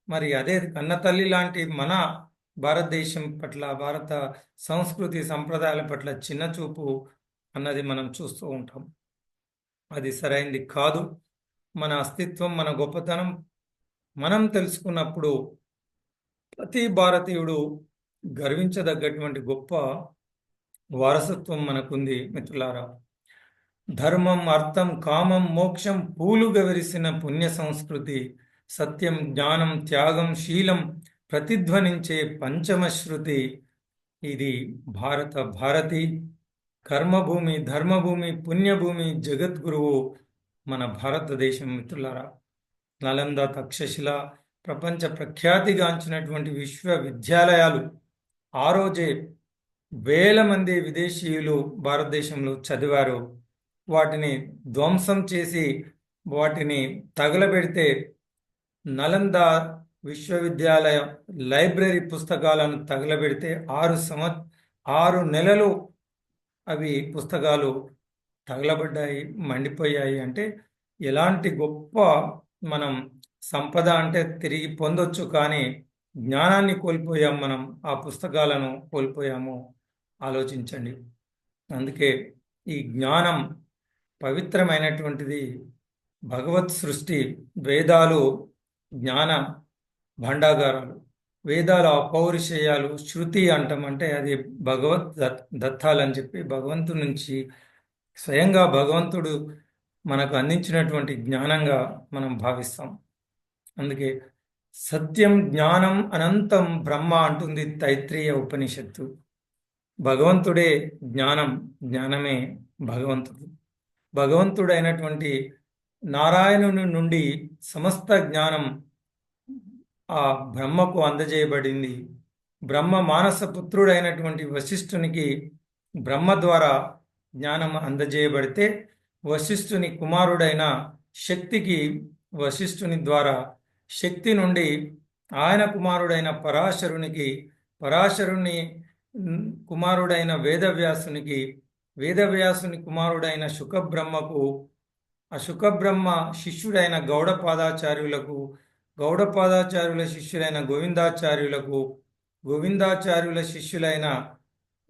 మరి అదే కన్నతల్లి లాంటి మన భారతదేశం పట్ల, భారత సంస్కృతి సంప్రదాయాల పట్ల చిన్న చూపు అన్నది మనం చూస్తూ ఉంటాం. అది సరైంది కాదు. మన అస్తిత్వం, మన గొప్పతనం మనం తెలుసుకున్నప్పుడు ప్రతి భారతీయుడు గర్వించదగ్గటువంటి గొప్ప వారసత్వం మనకుంది మిత్రులారా. ధర్మం, అర్థం, కామం, మోక్షం పూలుగా విరిసిన పుణ్య సంస్కృతి, సత్యం, జ్ఞానం, త్యాగం, శీలం ప్రతిధ్వనించే పంచమశ్రుతి. ఇది భారతి కర్మభూమి, ధర్మభూమి, పుణ్యభూమి, జగద్గురువు మన భారతదేశం మిత్రులారా. నలంద, తక్షశిల ప్రపంచ ప్రఖ్యాతిగాంచినటువంటి విశ్వవిద్యాలయాలు ఆ రోజే వేల మంది విదేశీయులు భారతదేశంలో చదివారు. వాటిని ధ్వంసం చేసి వాటిని తగలబెడితే నలంద విశ్వవిద్యాలయ లైబ్రరీ పుస్తకాలను తగలబెడితే 6 నెలలు అవి పుస్తకాలు తగలబడ్డాయి, మండిపోయాయి. అంటే ఎలాంటి గొప్ప మనం సంపద అంటే తిరిగి పొందొచ్చు, కానీ జ్ఞానాన్ని కోల్పోయాం, మనం ఆ పుస్తకాలను కోల్పోయాము. ఆలోచించండి. అందుకే ఈ జ్ఞానం పవిత్రమైనటువంటిది. భగవత్ సృష్టి, వేదాలు జ్ఞాన భాండాగారాలు, వేదాలు అపౌరుషేయాలు. శృతి అంటాం, అంటే అది భగవత్ దత్తాలని చెప్పి భగవంతుడి నుంచి స్వయంగా భగవంతుడు మనకు అందించినటువంటి జ్ఞానంగా మనం భావిస్తాం. అందుకే సత్యం, జ్ఞానం, అనంతం బ్రహ్మ అంటుంది తైత్రీయ ఉపనిషత్తు. భగవంతుడే జ్ఞానం, జ్ఞానమే భగవంతుడు. భగవంతుడైనటువంటి నారాయణుని నుండి సమస్త జ్ఞానం ఆ బ్రహ్మకు అందజేయబడింది. బ్రహ్మ మానస పుత్రుడైనటువంటి వశిష్ఠునికి బ్రహ్మ ద్వారా జ్ఞానం అందజేయబడితే, వశిష్ఠుని కుమారుడైన శక్తికి వశిష్ఠుని ద్వారా, శక్తి నుండి ఆయన కుమారుడైన పరాశరునికి, పరాశరుని కుమారుడైన వేదవ్యాసునికి, వేదవ్యాసుని కుమారుడైన శుకబ్రహ్మకు, ఆ శుకబ్రహ్మ శిష్యుడైన గౌడపాదాచార్యులకు, గౌడపాదాచార్యుల శిష్యులైన గోవిందాచార్యులకు, గోవిందాచార్యుల శిష్యులైన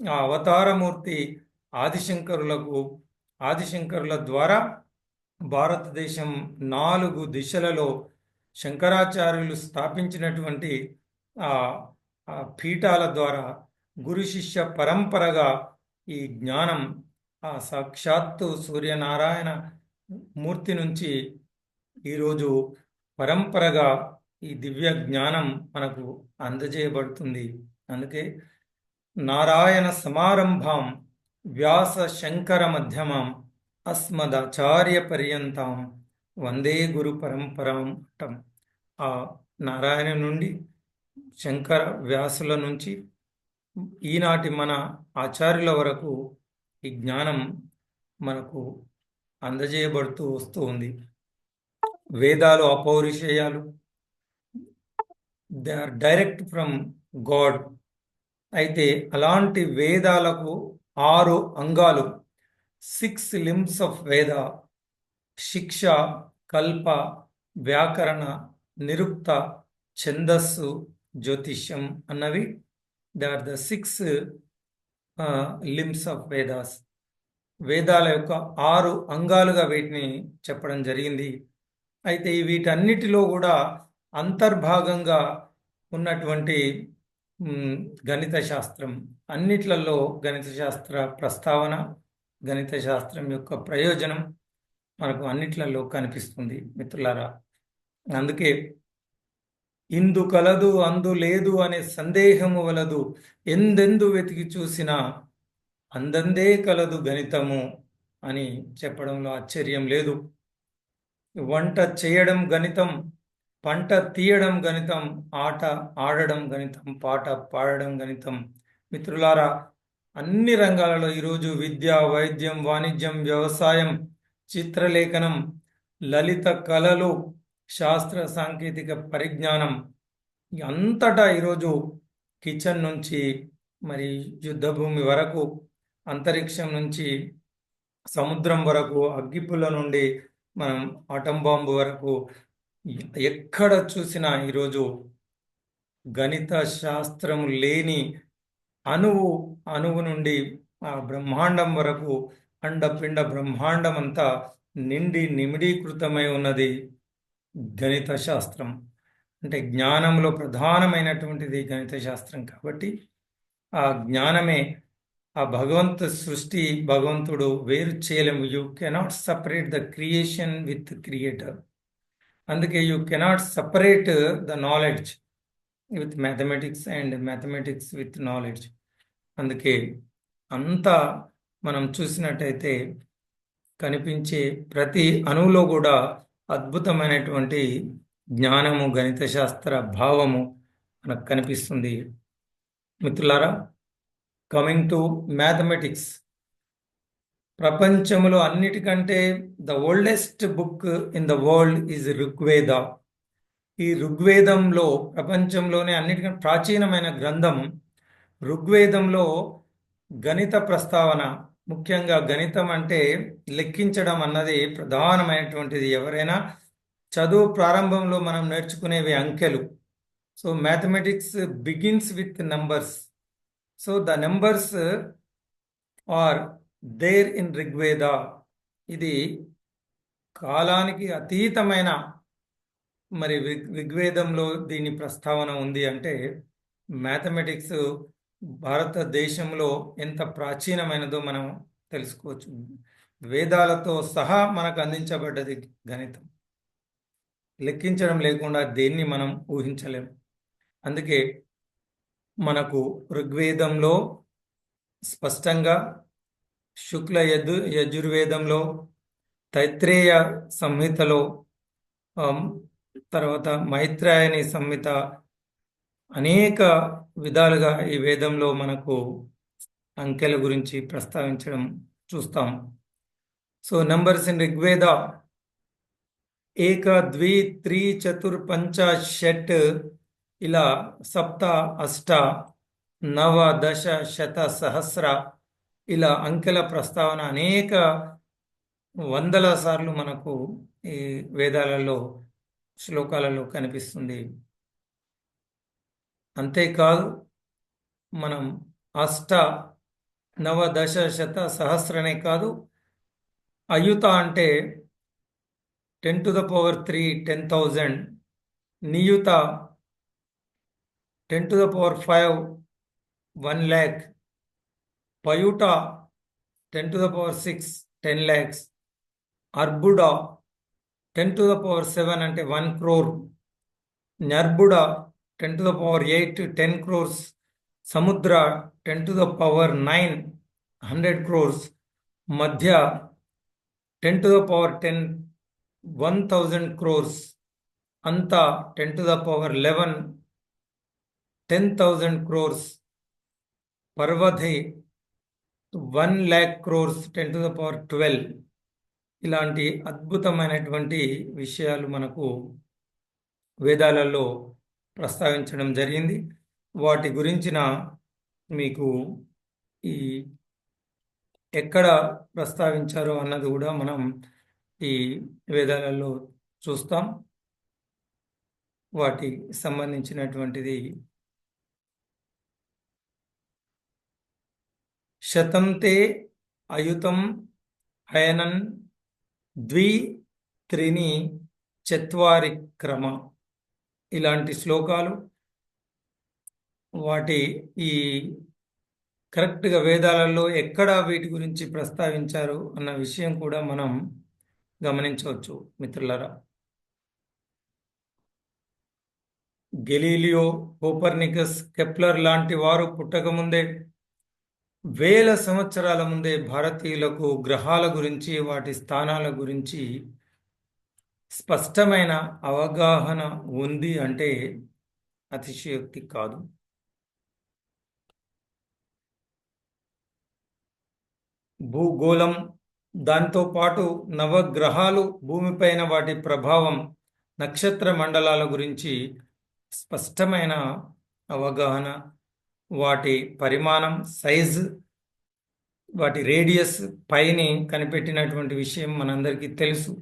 ఆ అవతారమూర్తి ఆదిశంకరులకు, ఆదిశంకరుల ద్వారా భారతదేశం 4 దిశలలో శంకరాచార్యులు స్థాపించినటువంటి ఆ పీఠాల ద్వారా గురు శిష్య పరంపరగా ఈ జ్ఞానం ఆ సాక్షాత్తు సూర్యనారాయణ మూర్తి నుంచి ఈరోజు పరంపరగా ఈ దివ్య జ్ఞానం మనకు అందజేయబడుతుంది. అందుకే నారాయణ సమారంభం వ్యాస శంకర మధ్యమం అస్మదాచార్య పర్యంతం వందే గురు పరంపరం అంటాం. ఆ నారాయణ నుండి, శంకర వ్యాసుల నుంచి ఈనాటి మన ఆచార్యుల వరకు ఈ జ్ఞానం మనకు అందజేయబడుతూ వస్తూ ఉంది. వేదాలు అపౌరుషేయాలు, they are direct from God. అయితే అలాంటి వేదాలకు 6 అంగాలు, 6 limbs ఆఫ్ వేద: శిక్ష, కల్ప, వ్యాకరణ, నిరుక్త, ఛందస్సు, జ్యోతిష్యం అన్నవి they are the 6 limbs of Vedas. వేదాల యొక్క 6 అంగాలుగా వీటిని చెప్పడం జరిగింది. అయితే వీటన్నిటిలో కూడా అంతర్భాగంగా ఉన్నటువంటి గణిత శాస్త్రం అన్నిట్లలో గణిత శాస్త్ర ప్రస్తావన, గణిత శాస్త్రం యొక్క ప్రయోజనం మనకు అన్నిట్లలో కనిపిస్తుంది మిత్రులారా. అందుకే ఇందు కలదు అందు లేదు అనే సందేహము వలదు, ఎందెందు వెతికి చూసినా అందందే కలదు గణితము అని చెప్పడంలో ఆశ్చర్యం లేదు. వంట చేయడం గణితం, పంట తీయడం గణితం, ఆట ఆడడం గణితం, పాట పాడడం గణితం. మిత్రులారా, అన్ని రంగాలలో ఈరోజు విద్య, వైద్యం, వాణిజ్యం, వ్యవసాయం, చిత్రలేఖనం, లలిత కళలు, శాస్త్ర సాంకేతిక పరిజ్ఞానం అంతటా ఈరోజు కిచెన్ నుంచి మరి యుద్ధభూమి వరకు, అంతరిక్షం నుంచి సముద్రం వరకు, అగ్గిపుల్ల నుండి మనం ఆటం బాంబు వరకు ఎక్కడ చూసినా ఈరోజు గణిత శాస్త్రం లేని అణువు నుండి ఆ బ్రహ్మాండం వరకు, అండపిండ బ్రహ్మాండం అంతా నిండి నిమిడీకృతమై ఉన్నది గణిత శాస్త్రం. అంటే జ్ఞానంలో ప్రధానమైనటువంటిది గణిత శాస్త్రం. కాబట్టి ఆ జ్ఞానమే ఆ సృష్టి భగవంతుడు వేరు చేయలేము. You cannot separate the creation with creator. అందుకే you cannot separate the knowledge with mathematics and mathematics with knowledge. అందుకే అంతా మనం చూసినట్టయితే కనిపించే ప్రతి అణువులో కూడా అద్భుతమైనటువంటి జ్ఞానము, గణిత శాస్త్ర భావము మనకు కనిపిస్తుంది. మిత్రులారా, కమింగ్ టు మ్యాథమెటిక్స్, ప్రపంచంలో అన్నిటికంటే the oldest book in the world is Rigveda. ఈ ఋగ్వేదంలో ప్రపంచంలోనే అన్నిటికంటే ప్రాచీనమైన గ్రంథం. ఋగ్వేదంలో గణిత ప్రస్తావన, ముఖ్యంగా గణితం అంటే లెక్కించడం అన్నది ప్రధానమైనటువంటిది. ఎవరైనా చదువు ప్రారంభంలో మనం నేర్చుకునేవి అంకెలు. So mathematics begins with numbers. So the numbers are there in Rigveda. ఇది కాలానికి అతీతమైన మరి ఋగ్వేదంలో దీని ప్రస్తావన ఉంది. అంటే మ్యాథమెటిక్స్ భారతదేశంలో ఎంత ప్రాచీనమైనదో మనం తెలుసుకోవచ్చు. వేదాలతో సహా మనకు అందించబడ్డది గణితం. లెక్కించడం లేకుండా దేన్ని మనం ఊహించలేము. అందుకే మనకు ఋగ్వేదంలో స్పష్టంగా, శుక్ల యజుర్వేదంలో, తైత్రేయ సంహితలో, తర్వాత మైత్రాయని సంహిత, అనేక విధాలుగా ఈ వేదంలో మనకు అంకెల గురించి ప్రస్తావించడం చూస్తాం. సో నంబర్స్ ఇన్ ఋగ్వేద ఏక, ద్వి, త్రి, చతుర్, పంచ, షట్, ఇలా సప్త, అష్ట, నవ, దశ, శత, సహస్ర, ఇలా అంకెల ప్రస్తావన అనేక వందల సార్లు మనకు ఈ వేదాలలో, శ్లోకాలలో కనిపిస్తుంది. అంతేకాదు మనం అష్ట, నవ, దశ, శత, సహస్రనే కాదు, అయుత అంటే 10 to the power 3, 10,000. నియుత 10 to the power 5, 1 lakh. పయుట 10 to the power 6, 10 lakhs. అర్బుడ 10 to the power 7 అంటే 1 crore. నర్బుడ 10 to the power 8, 10 crores. సముద్ర 10 to the power 9, 100 crores. మధ్య 10 to the power 10, 1000 crores. అంతా 10 to the power 11, 10,000 crores. పర్వధి 1 lakh crores, 10 to the power 12. ఇలాంటి అద్భుతమైనటువంటి విషయాలు మనకు వేదాలలో ప్రస్తావించడం జరిగింది. వాటి గురించిన మీకు ఈ ఎక్కడ ప్రస్తావించారో అన్నది కూడా మనం ఈ వేదాలలో చూస్తాం. వాటికి సంబంధించినటువంటిది శతంతే అయుతం హయనన్ ద్వి త్రిని చత్వారి క్రమ, ఇలాంటి శ్లోకాలు వాటి ఈ కరెక్ట్గా వేదాలలో ఎక్కడ వీటి గురించి ప్రస్తావించారు అన్న విషయం కూడా మనం గమనించవచ్చు మిత్రులారా. గెలీలియో, కోపర్నికస్, కెప్లర్ లాంటి వారు పుట్టకముందే వేల సంవత్సరాల ముందే భారతీయులకు గ్రహాల గురించి వాటి స్థానాల గురించి స్పష్టమైన అవగాహన ఉంది అంటే అతిశయోక్తి కాదు. భూగోళం, దాంతో పాటు నవగ్రహాలు, భూమిపైన వాటి ప్రభావం, నక్షత్ర మండలాల గురించి స్పష్టమైన అవగాహన, వాటి పరిమాణం, సైజు, వాటి రేడియస్ పైని కనిపెట్టినటువంటి విషయం మనందరికీ తెలుసు.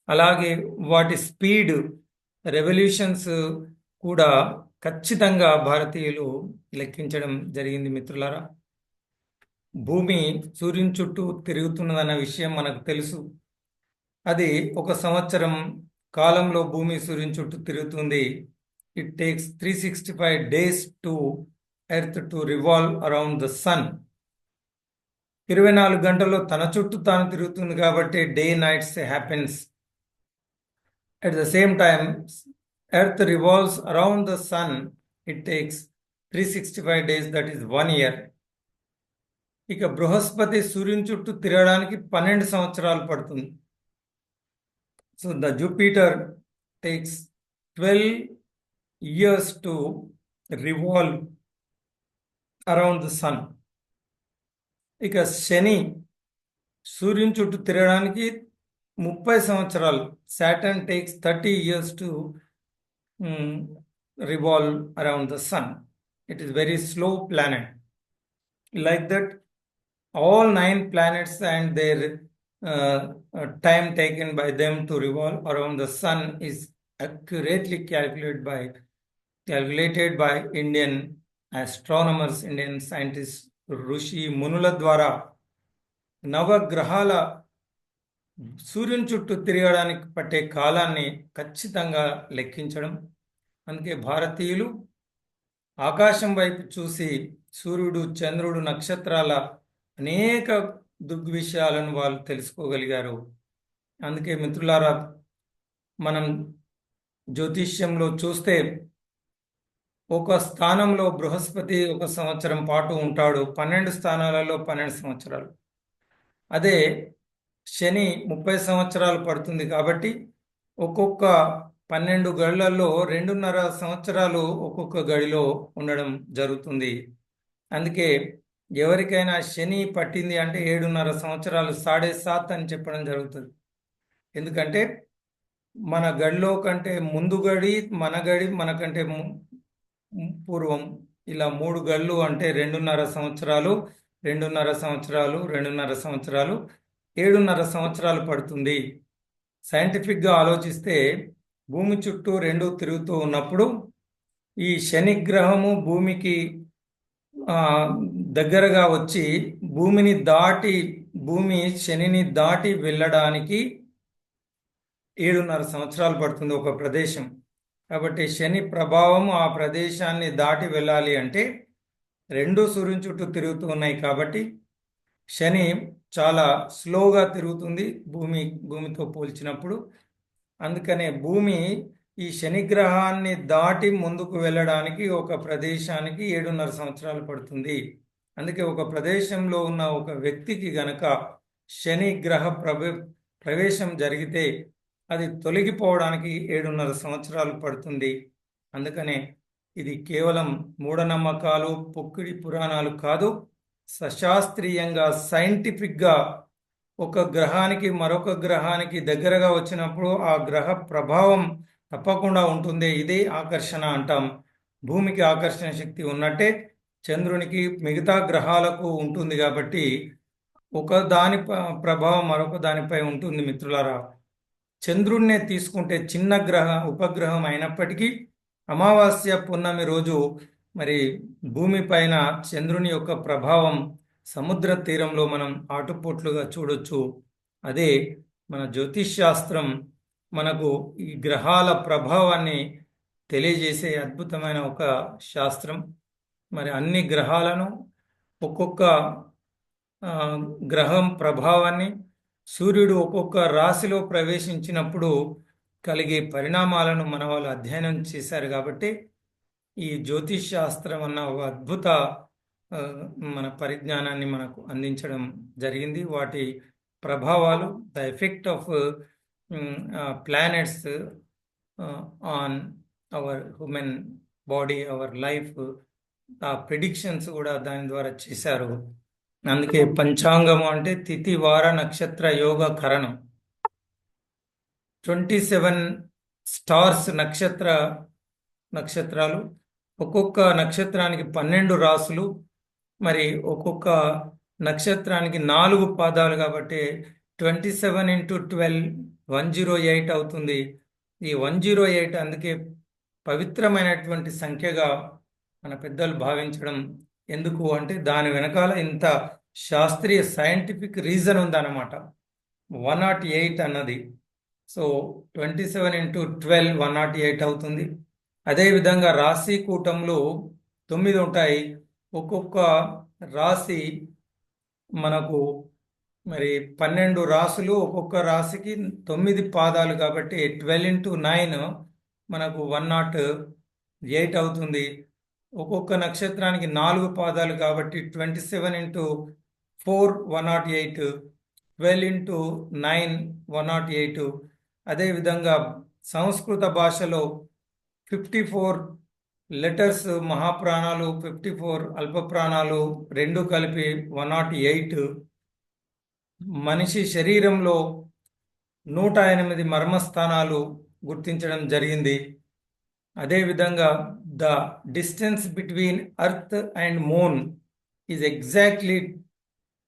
అలాగే వాటి స్పీడ్, రెవల్యూషన్స్ కూడా ఖచ్చితంగా భారతీయులు లెక్కించడం జరిగింది మిత్రులారా. భూమి సూర్యుని చుట్టూ తిరుగుతున్నదన్న విషయం మనకు తెలుసు. అది ఒక సంవత్సరం కాలంలో భూమి సూర్యుని చుట్టూ తిరుగుతుంది. It takes 365 days to earth to revolve around the sun. 24 గంటల్లో తన చుట్టూ తాను తిరుగుతుంది కాబట్టి day nights happens. At the same time, Earth revolves around the sun. It takes 365 days, that is 1 year. ఇక బృహస్పతి సూర్యుని చుట్టూ తిరగడానికి 12 సంవత్సరాలు పడుతుంది. So the Jupiter takes 12 years to revolve around the sun. ఇక శని సూర్యుని చుట్టూ తిరగడానికి 30 సంవత్సరాలు. Saturn takes 30 years to revolve around the sun. It is very slow planet. Like that, all 9 planets and their time taken by them to revolve around the sun is accurately calculated by Indian astronomers, Indian scientists, ఋషి మునుల ద్వారా నవగ్రహాల సూర్యుని చుట్టూ తిరగడానికి పట్టే కాలాన్ని ఖచ్చితంగా లెక్కించడం. అందుకే భారతీయులు ఆకాశం వైపు చూసి సూర్యుడు, చంద్రుడు, నక్షత్రాల అనేక దృగ్విషయాలను వాళ్ళు తెలుసుకోగలిగారు. అందుకే మిత్రులారా, మనం జ్యోతిష్యంలో చూస్తే ఒక స్థానంలో బృహస్పతి ఒక సంవత్సరం పాటు ఉంటాడు, 12 స్థానాలలో 12 సంవత్సరాలు. అదే శని 30 సంవత్సరాలు పడుతుంది కాబట్టి ఒక్కొక్క 12 గడులలో 2.5 సంవత్సరాలు ఒక్కొక్క గడిలో ఉండడం జరుగుతుంది. అందుకే ఎవరికైనా శని పట్టింది అంటే 7.5 సంవత్సరాలు, 7.5 అని చెప్పడం జరుగుతుంది. ఎందుకంటే మన గడిలో కంటే ముందు గడి, మన గడి మనకంటే పూర్వం, ఇలా 3 గళ్ళు అంటే 2.5 సంవత్సరాలు, 2.5 సంవత్సరాలు, 2.5 సంవత్సరాలు, 7.5 సంవత్సరాలు పడుతుంది. సైంటిఫిక్గా ఆలోచిస్తే భూమి చుట్టూ 2 తిరుగుతూ ఉన్నప్పుడు ఈ శని గ్రహము భూమికి దగ్గరగా వచ్చి భూమి శనిని దాటి వెళ్ళడానికి 7.5 సంవత్సరాలు పడుతుంది ఒక ప్రదేశం. కాబట్టి శని ప్రభావం ఆ ప్రదేశాన్ని దాటి వెళ్ళాలి అంటే 2 సూర్యుని చుట్టూ తిరుగుతూ ఉన్నాయి కాబట్టి శని చాలా స్లోగా తిరుగుతుంది భూమితో పోల్చినప్పుడు. అందుకనే భూమి ఈ శనిగ్రహాన్ని దాటి ముందుకు వెళ్ళడానికి ఒక ప్రదేశానికి 7.5 సంవత్సరాలు పడుతుంది. అందుకే ఒక ప్రదేశంలో ఉన్న ఒక వ్యక్తికి గనక శని గ్రహ ప్రవేశం జరిగితే అది తొలగిపోవడానికి 7.5 సంవత్సరాలు పడుతుంది. అందుకనే ఇది కేవలం మూఢనమ్మకాలు, పొక్కిడి పురాణాలు కాదు. సశాస్త్రీయంగా, సైంటిఫిక్గా ఒక గ్రహానికి మరొక గ్రహానికి దగ్గరగా వచ్చినప్పుడు ఆ గ్రహ ప్రభావం తప్పకుండా ఉంటుంది. ఇదే ఆకర్షణ అంటాం. భూమికి ఆకర్షణ శక్తి ఉన్నట్టే చంద్రునికి, మిగతా గ్రహాలకు ఉంటుంది. కాబట్టి ఒక దాని ప్రభావం మరొక దానిపై ఉంటుంది మిత్రులారా. చంద్రుడినే తీసుకుంటే చిన్న ఉపగ్రహం అయినప్పటికీ అమావాస్య పున్నమి రోజు మరి భూమిపైన చంద్రుని యొక్క ప్రభావం సముద్ర తీరంలో మనం ఆటుపోట్లుగా చూడొచ్చు. అదే మన జ్యోతిష్ శాస్త్రం మనకు ఈ గ్రహాల ప్రభావాన్ని తెలియజేసే అద్భుతమైన ఒక శాస్త్రం. మరి అన్ని గ్రహాలను ఒక్కొక్క గ్రహం ప్రభావాన్ని సూర్యుడు ఒక్కొక్క రాశిలో ప్రవేశించినప్పుడు కలిగే పరిణామాలను మన వాళ్ళు అధ్యయనం చేశారు కాబట్టి ఈ జ్యోతిష్ శాస్త్రం అన్న ఒక అద్భుత మన పరిజ్ఞానాన్ని మనకు అందించడం జరిగింది. వాటి ప్రభావాలు, the effect of planets on our human body, our life, ఆ ప్రిడిక్షన్స్ కూడా దాని ద్వారా చేశారు. అందుకే పంచాంగము అంటే తిథి వార నక్షత్ర యోగ కరణం. 27 స్టార్స్ నక్షత్రాలు, ఒక్కొక్క నక్షత్రానికి 12 రాసులు, మరి ఒక్కొక్క నక్షత్రానికి 4 పాదాలు కాబట్టి 27 × 12 108 అవుతుంది. ఈ 108 అందుకే పవిత్రమైనటువంటి సంఖ్యగా మన పెద్దలు భావించడం ఎందుకు అంటే దాని వెనకాల ఇంత శాస్త్రీయ సైంటిఫిక్ రీజన్ ఉందన్నమాట. 108 అన్నది. సో 27 × 12 108 అవుతుంది. అదేవిధంగా రాశి కూటంలో 9 ఉంటాయి. ఒక్కొక్క రాశి మనకు మరి 12 రాసులు, ఒక్కొక్క రాశికి 9 పాదాలు కాబట్టి 12 × 9 మనకు 108 అవుతుంది. ఒక్కొక్క నక్షత్రానికి 4 పాదాలు కాబట్టి 27 × 4 108, 12 × 9 108. అదేవిధంగా సంస్కృత భాషలో 54 లెటర్స్ మహాప్రాణాలు, 54 అల్ప ప్రాణాలు రెండు కలిపి 108. మనిషి శరీరంలో 108 మర్మస్థానాలు గుర్తించడం జరిగింది. అదేవిధంగా the distance between earth and moon is exactly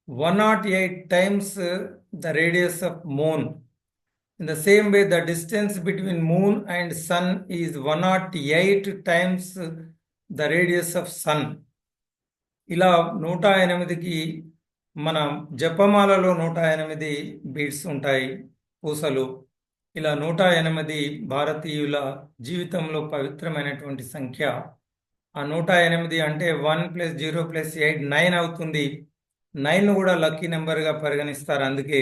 108 times the radius of moon. In the same way, the distance between moon and sun is 108 times the radius of sun. ఇలా 108కి మన జపమాలలో 108 బీడ్స్ ఉంటాయి, పూసలు. ఇలా 108 భారతీయుల జీవితంలో పవిత్రమైనటువంటి సంఖ్య. ఆ 108 అంటే 1 + 0 + 8 9 అవుతుంది. 9 కూడా లక్కీ నెంబర్గా పరిగణిస్తారు. అందుకే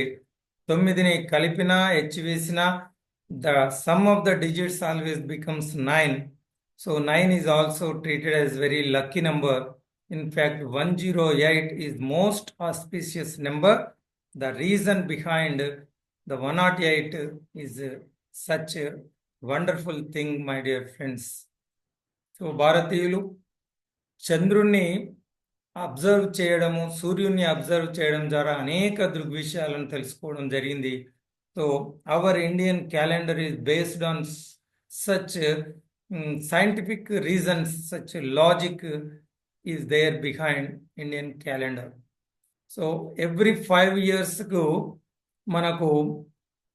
9ని కలిపినా హెచ్చివేసినా the sum of the digits always becomes 9. So 9 is also treated as very lucky number. In fact, 108 is most auspicious number. The reason behind the 108 is such a wonderful thing, my dear friends. So, భారతీయులు చంద్రుణ్ణి observe చేయడము, సూర్యుని observe చేయడం ద్వారా అనేక దృగ్విషయాలను తెలుసుకోవడం జరిగింది. So our Indian calendar is based on such scientific reasons, such logic is there behind Indian calendar. So every 5 years కు మనకు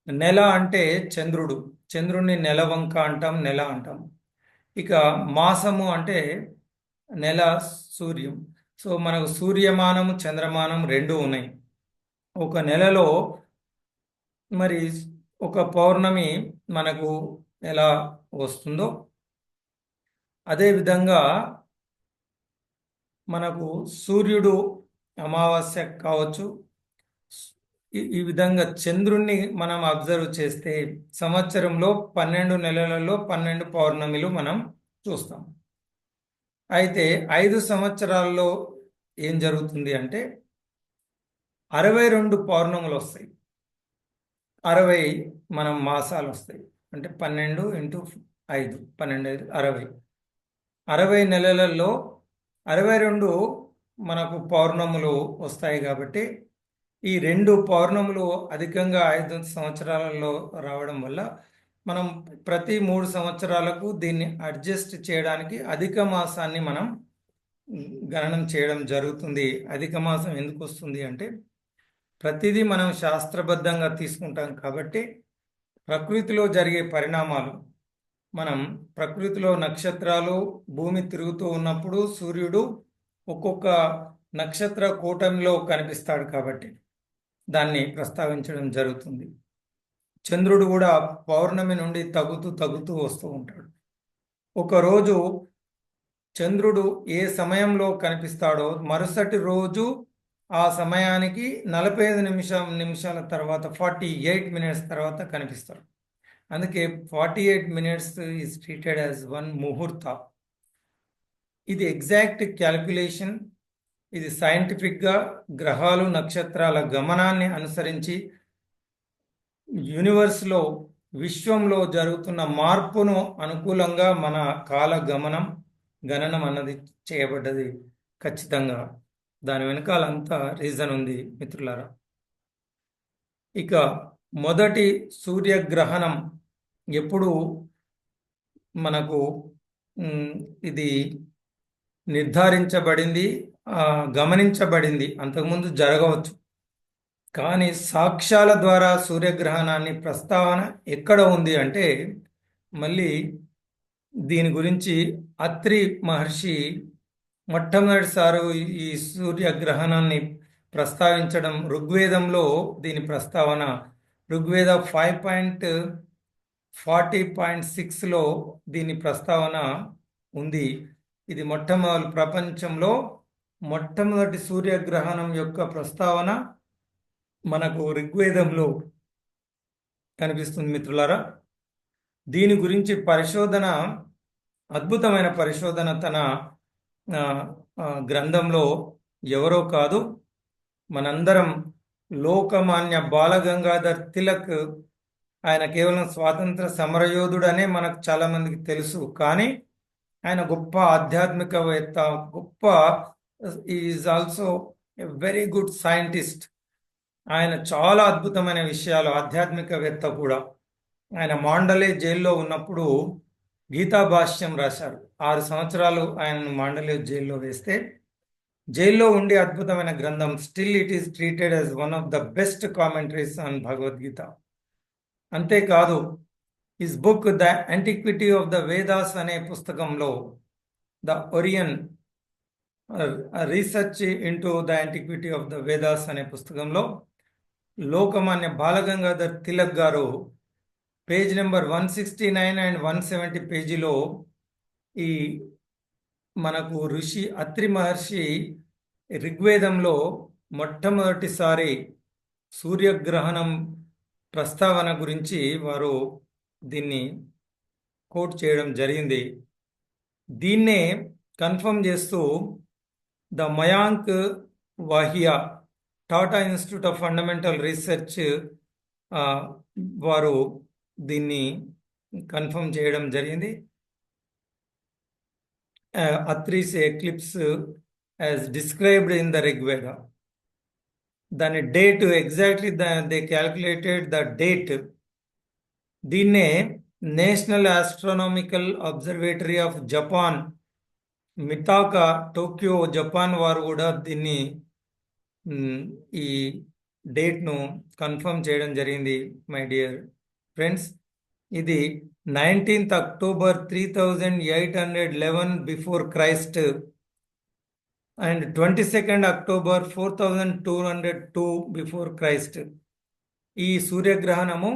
నెల అంటే చంద్రుడిని నెలవంక అంటాం, నెల అంటాం. ఇక మాసము అంటే నెల, సూర్యం. సో మనకు సూర్యమానము, చంద్రమానం రెండు ఉన్నాయి. ఒక నెలలో మరి ఒక పౌర్ణమి మనకు ఎలా వస్తుందో అదేవిధంగా మనకు సూర్యుడు అమావాస్య కావచ్చు. ఈ విధంగా చంద్రుణ్ణి మనం అబ్జర్వ్ చేస్తే సంవత్సరంలో 12 నెలలలో 12 పౌర్ణమిలు మనం చూస్తాం. అయితే 5 సంవత్సరాల్లో ఏం జరుగుతుంది అంటే 62 పౌర్ణములు వస్తాయి, 60 మనం మాసాలు వస్తాయి. అంటే 12 × 5 12 60. 60 నెలలలో 62 మనకు పౌర్ణములు వస్తాయి. కాబట్టి ఈ 2 పౌర్ణములు అధికంగా 5 సంవత్సరాలలో రావడం వల్ల మనం ప్రతి 3 సంవత్సరాలకు దీన్ని అడ్జస్ట్ చేయడానికి అధిక మాసాన్ని మనం గణనం చేయడం జరుగుతుంది. అధిక మాసం ఎందుకు వస్తుంది అంటే ప్రతిదీ మనం శాస్త్రబద్ధంగా తీసుకుంటాం కాబట్టి ప్రకృతిలో జరిగే పరిణామాలు, మనం ప్రకృతిలో నక్షత్రాలు భూమి తిరుగుతూ ఉన్నప్పుడు సూర్యుడు ఒక్కొక్క నక్షత్ర కూటమిలో కనిపిస్తాడు కాబట్టి దాన్ని ప్రస్తావించడం జరుగుతుంది. చంద్రుడు కూడా పౌర్ణమి నుండి తగ్గుతూ వస్తూ ఉంటాడు. ఒకరోజు చంద్రుడు ఏ సమయంలో కనిపిస్తాడో మరుసటి రోజు ఆ సమయానికి 45 నిమిషాల తర్వాత 48 మినిట్స్ తర్వాత కనిపిస్తాడు. అందుకే 48 minutes is treated as one ముహూర్త. ఇది ఎగ్జాక్ట్ క్యాల్కులేషన్. ఇది సైంటిఫిక్గా గ్రహాలు నక్షత్రాల గమనాన్ని అనుసరించి యూనివర్స్లో విశ్వంలో జరుగుతున్న మార్పును అనుకూలంగా మన కాల గణనం అన్నది చేయబడ్డది. ఖచ్చితంగా దాని వెనకాల అంతా రీజన్ ఉంది మిత్రులారా. ఇక మొదటి సూర్యగ్రహణం ఎప్పుడు మనకు ఇది నిర్ధారించబడింది, గమనించబడింది. అంతకుముందు జరగవచ్చు, కానీ సాక్ష్యాల ద్వారా సూర్యగ్రహణాన్ని ప్రస్తావన ఎక్కడ ఉంది అంటే మళ్ళీ దీని గురించి అత్రి మహర్షి మొట్టమొదటిసారి ఈ సూర్యగ్రహణాన్ని ప్రస్తావించడం ఋగ్వేదంలో. దీని ప్రస్తావన ఋగ్వేద 5.40.6లో దీని ప్రస్తావన ఉంది. ఇది ప్రపంచంలో మొట్టమొదటి సూర్యగ్రహణం యొక్క ప్రస్తావన మనకు ఋగ్వేదంలో కనిపిస్తుంది మిత్రులారా. దీని గురించి అద్భుతమైన పరిశోధన తన గ్రంథంలో ఎవరో కాదు, మనందరం లోకమాన్య బాలగంగాధర్ తిలక్. ఆయన కేవలం స్వాతంత్ర సమరయోధుడనే మనకు చాలా మందికి తెలుసు, కానీ ఆయన గొప్ప ఆధ్యాత్మికవేత్త, is also a very good scientist. ఆయన చాలా అద్భుతమైన విషయాలు, ఆధ్యాత్మికవేత్త కూడా. ఆయన మాండలే జైల్లో ఉన్నప్పుడు గీతా భాష్యం రాశారు. 6 సంవత్సరాలు ఆయనను మాండలే జైల్లో వేస్తే, జైల్లో ఉండి అద్భుతమైన గ్రంథం. Still it is treated as one of the best commentaries on Bhagavad Gita. అంతేకాదు, his book the antiquity of the Vedas అనే పుస్తకంలో, the Orion research into the antiquity of the Vedas అనే పుస్తకంలో లోకమాన్య బాలగంగాధర్ తిలక్ గారు పేజ్ నెంబర్ 169 అండ్ 170 పేజీలో ఈ మనకు ఋషి అత్రి మహర్షి ఋగ్వేదంలో మొట్టమొదటిసారి సూర్యగ్రహణం ప్రస్తావన గురించి వారు దీన్ని కోట్ చేయడం జరిగింది. దీన్నే కన్ఫర్మ్ చేస్తూ the Mayank Vahia Tata institute of fundamental research వారు దీన్ని కన్ఫర్మ్ చేయడం జరిగింది. Atri's eclipse as described in the Rigveda. దాని date exactly they calculated the date. దీన్నే national astronomical observatory of Japan, Mitaka, Tokyo, Japan వారు కూడా దీన్ని ఈ డేట్ను కన్ఫర్మ్ చేయడం జరిగింది. మై డియర్ ఫ్రెండ్స్, ఇది 19th October 3811 before Christ and 22nd October 4202 before Christ. ఈ సూర్యగ్రహణము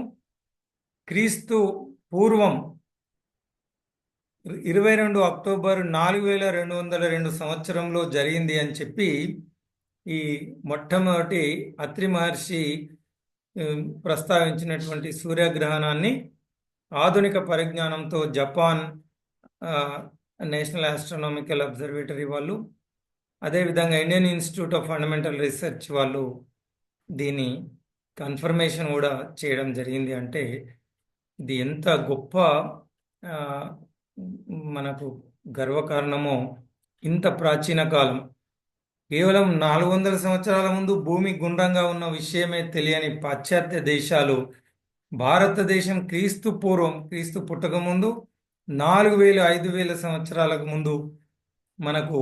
క్రీస్తు పూర్వం 22 అక్టోబర్ 4202 సంవత్సరంలో జరిగింది అని చెప్పి ఈ మొట్టమొదటి అత్రి మహర్షి ప్రస్తావించినటువంటి సూర్యగ్రహణాన్ని ఆధునిక పరిజ్ఞానంతో జపాన్ నేషనల్ ఆస్ట్రానామికల్ అబ్జర్వేటరీ వాళ్ళు, అదేవిధంగా Indian institute of fundamental research వాళ్ళు దీని కన్ఫర్మేషన్ కూడా చేయడం జరిగింది. అంటే ఇది ఎంత గొప్ప మనకు గర్వకారణమో. ఇంత ప్రాచీన కాలం, కేవలం 400 సంవత్సరాల ముందు భూమి గుండ్రంగా ఉన్న విషయమే తెలియని పాశ్చాత్య దేశాలు భారతదేశం క్రీస్తు పుట్టక ముందు 4000-5000 సంవత్సరాలకు ముందు మనకు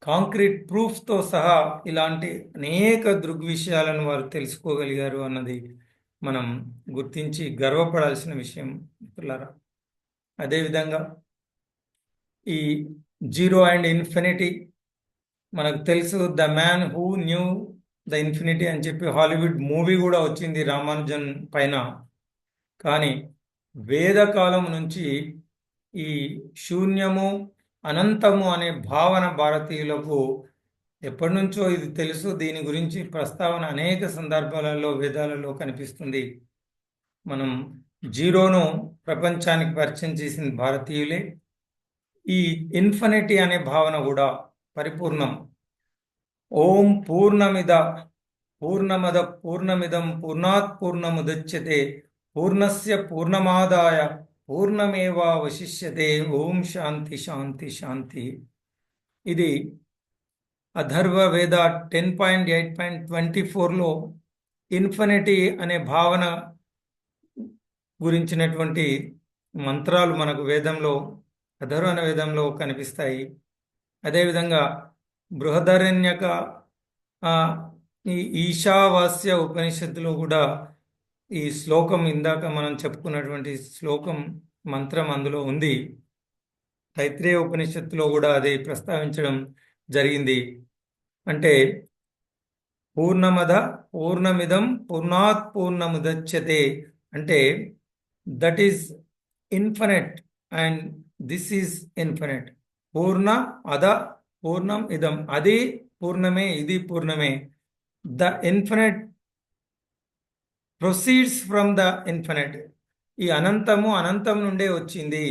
కాంక్రీట్ ప్రూఫ్తో సహా ఇలాంటి అనేక దృగ్విషయాలను వారు తెలుసుకోగలిగారు అన్నది మనం గుర్తించి గర్వపడాల్సిన విషయం మిత్రులారా. అదేవిధంగా ఈ జీరో అండ్ ఇన్ఫినిటీ మనకు తెలుసు. The man who knew the infinity అని చెప్పి హాలీవుడ్ మూవీ కూడా వచ్చింది రామానుజన్ పైన. కానీ వేదకాలం నుంచి ఈ శూన్యము, అనంతము అనే భావన భారతీయులకు ఎప్పటి నుంచో ఇది తెలుసు. దీని గురించి ప్రస్తావన అనేక సందర్భాలలో వేదాలలో కనిపిస్తుంది. మనం జీరోను ప్రపంచానికి పరిచయం చేసింది భారతీయులే. ఈ ఇన్ఫినిటీ అనే భావన కూడా పరిపూర్ణం. ఓం పూర్ణమద పూర్ణమిదం పూర్ణాత్ పూర్ణముదచ్యతే పూర్ణస్య పూర్ణమాదాయ పూర్ణమేవావశిష్యతే. ఓం శాంతి శాంతి శాంతి. ఇది అథర్వ వేద 10.8.24లో ఇన్ఫినిటీ అనే భావన గురించినటువంటి మంత్రాలు మనకు వేదంలో, అథర్వణ వేదంలో కనిపిస్తాయి. అదేవిధంగా బృహదారణ్యక ఈ ఈశావాస్య ఉపనిషత్తులో కూడా ఈ శ్లోకం, ఇందాక మనం చెప్పుకున్నటువంటి శ్లోకం మంత్రం అందులో ఉంది. తైత్రేయ ఉపనిషత్తులో కూడా అది ప్రస్తావించడం జరిగింది. అంటే పూర్ణమిదం పూర్ణాత్ పూర్ణముదచ్యతే అంటే that is infinite and this is infinite. పూర్ణం ఇదం, అది పూర్ణమే, ఇది పూర్ణమే. The infinite proceeds from the infinite. ఈ అనంతము అనంతం నుండే వచ్చింది.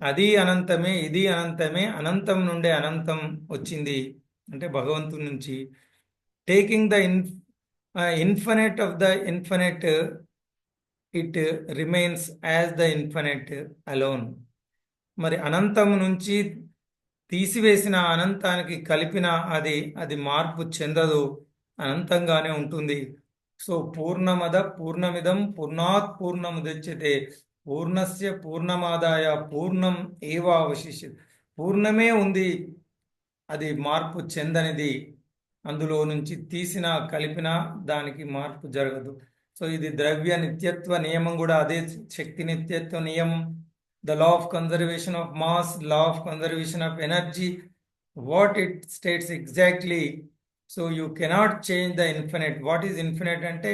అది అనంతమే, ఇది అనంతమే, అనంతం నుండే అనంతం వచ్చింది అంటే భగవంతుడి నుంచి. Taking the infinite of the infinite, it remains as the infinite alone. మరి అనంతం నుంచి తీసివేసిన అనంతానికి కలిపిన అది మార్పు చెందదు, అనంతంగానే ఉంటుంది. సో పూర్ణమిదం పూర్ణాత్ పూర్ణముదచ్యతే పూర్ణస్య పూర్ణమాదాయ పూర్ణం ఏవ అవశిష్యతే. పూర్ణమే ఉంది, అది మార్పు చెందనిది. అందులో నుంచి తీసిన కలిపిన దానికి మార్పు జరగదు. సో ఇది ద్రవ్య నిత్యత్వ నియమం కూడా అదే. శక్తి నిత్యత్వ నియమం, the law of conservation of mass, law of conservation of energy, what it states exactly. So you cannot change the infinite. What is infinite అంటే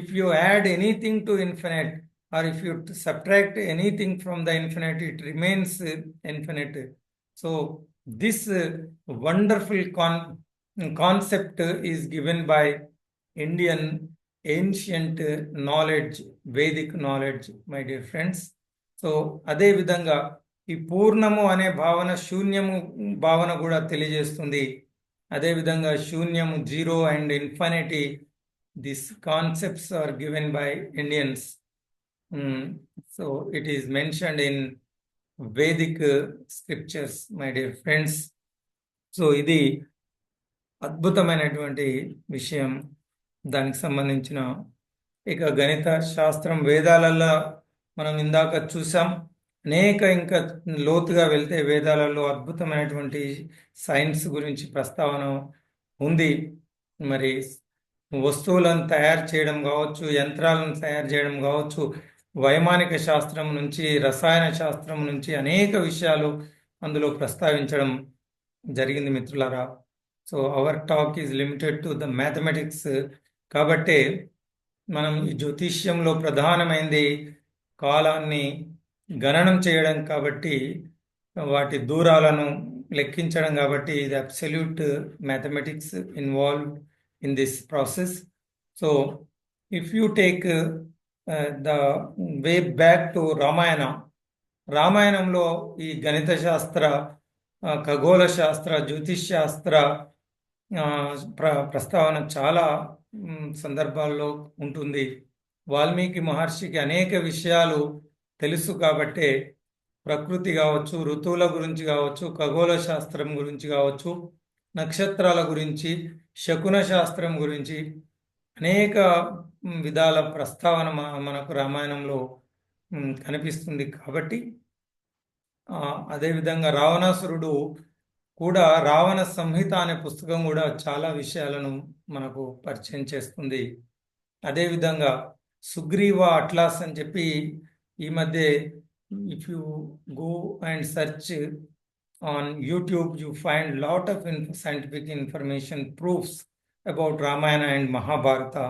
if you add anything to infinite or if you subtract anything from the infinite, it remains infinite. So this wonderful concept is given by Indian ancient knowledge, Vedic knowledge, my dear friends. So అదే విధంగా ఈ పూర్ణము అనే భావన శూన్యము భావన కూడా తెలియజేస్తుంది. అదేవిధంగా శూన్యము, zero and infinity, these concepts are given by Indians. So it is mentioned in Vedic scriptures, my dear friends. So ఇది అద్భుతమైనటువంటి విషయం. దానికి సంబంధించిన ఇక గణిత శాస్త్రం వేదాలలో మనం ఇందాక చూసాం. ఇంకా లోతుగా వెళ్తే వేదాలలో అద్భుతమైనటువంటి సైన్స్ గురించి ప్రస్తావన ఉంది. మరి వస్తువులను తయారు చేయడం కావచ్చు, యంత్రాలను తయారు చేయడం కావచ్చు, వైమానిక శాస్త్రం నుంచి, రసాయన శాస్త్రం నుంచి అనేక విషయాలు అందులో ప్రస్తావించడం జరిగింది మిత్రులారా. So our talk is limited to the mathematics. కాబట్టి మనం ఈ జ్యోతిష్యంలో ప్రధానమైనది కాలాన్ని గణనం చేయడం కాబట్టి, వాటి దూరాలను లెక్కించడం కాబట్టి, ఇది absolute mathematics involved in this process. So if you take the way back to రామాయణంలో ఈ గణిత శాస్త్ర, ఖగోళ శాస్త్ర, జ్యోతిష్ శాస్త్ర ప్రస్తావన చాలా సందర్భాల్లో ఉంటుంది. వాల్మీకి మహర్షికి అనేక విషయాలు తెలుసు కాబట్టే ప్రకృతి కావచ్చు, ఋతువుల గురించి కావచ్చు, ఖగోళ శాస్త్రం గురించి కావచ్చు, నక్షత్రాల గురించి, శకున శాస్త్రం గురించి అనేక విధాల ప్రస్తావన మనకు రామాయణంలో కనిపిస్తుంది. కాబట్టి అదేవిధంగా రావణాసురుడు కూడా, రావణ సంహిత అనే పుస్తకం కూడా చాలా విషయాలను మనకు పరిచయం చేస్తుంది. అదేవిధంగా సుగ్రీవ అట్లాస్ అని చెప్పి ఈ మధ్య if you go and search on YouTube, you find lot of scientific information, proofs about Ramayana and Mahabharata.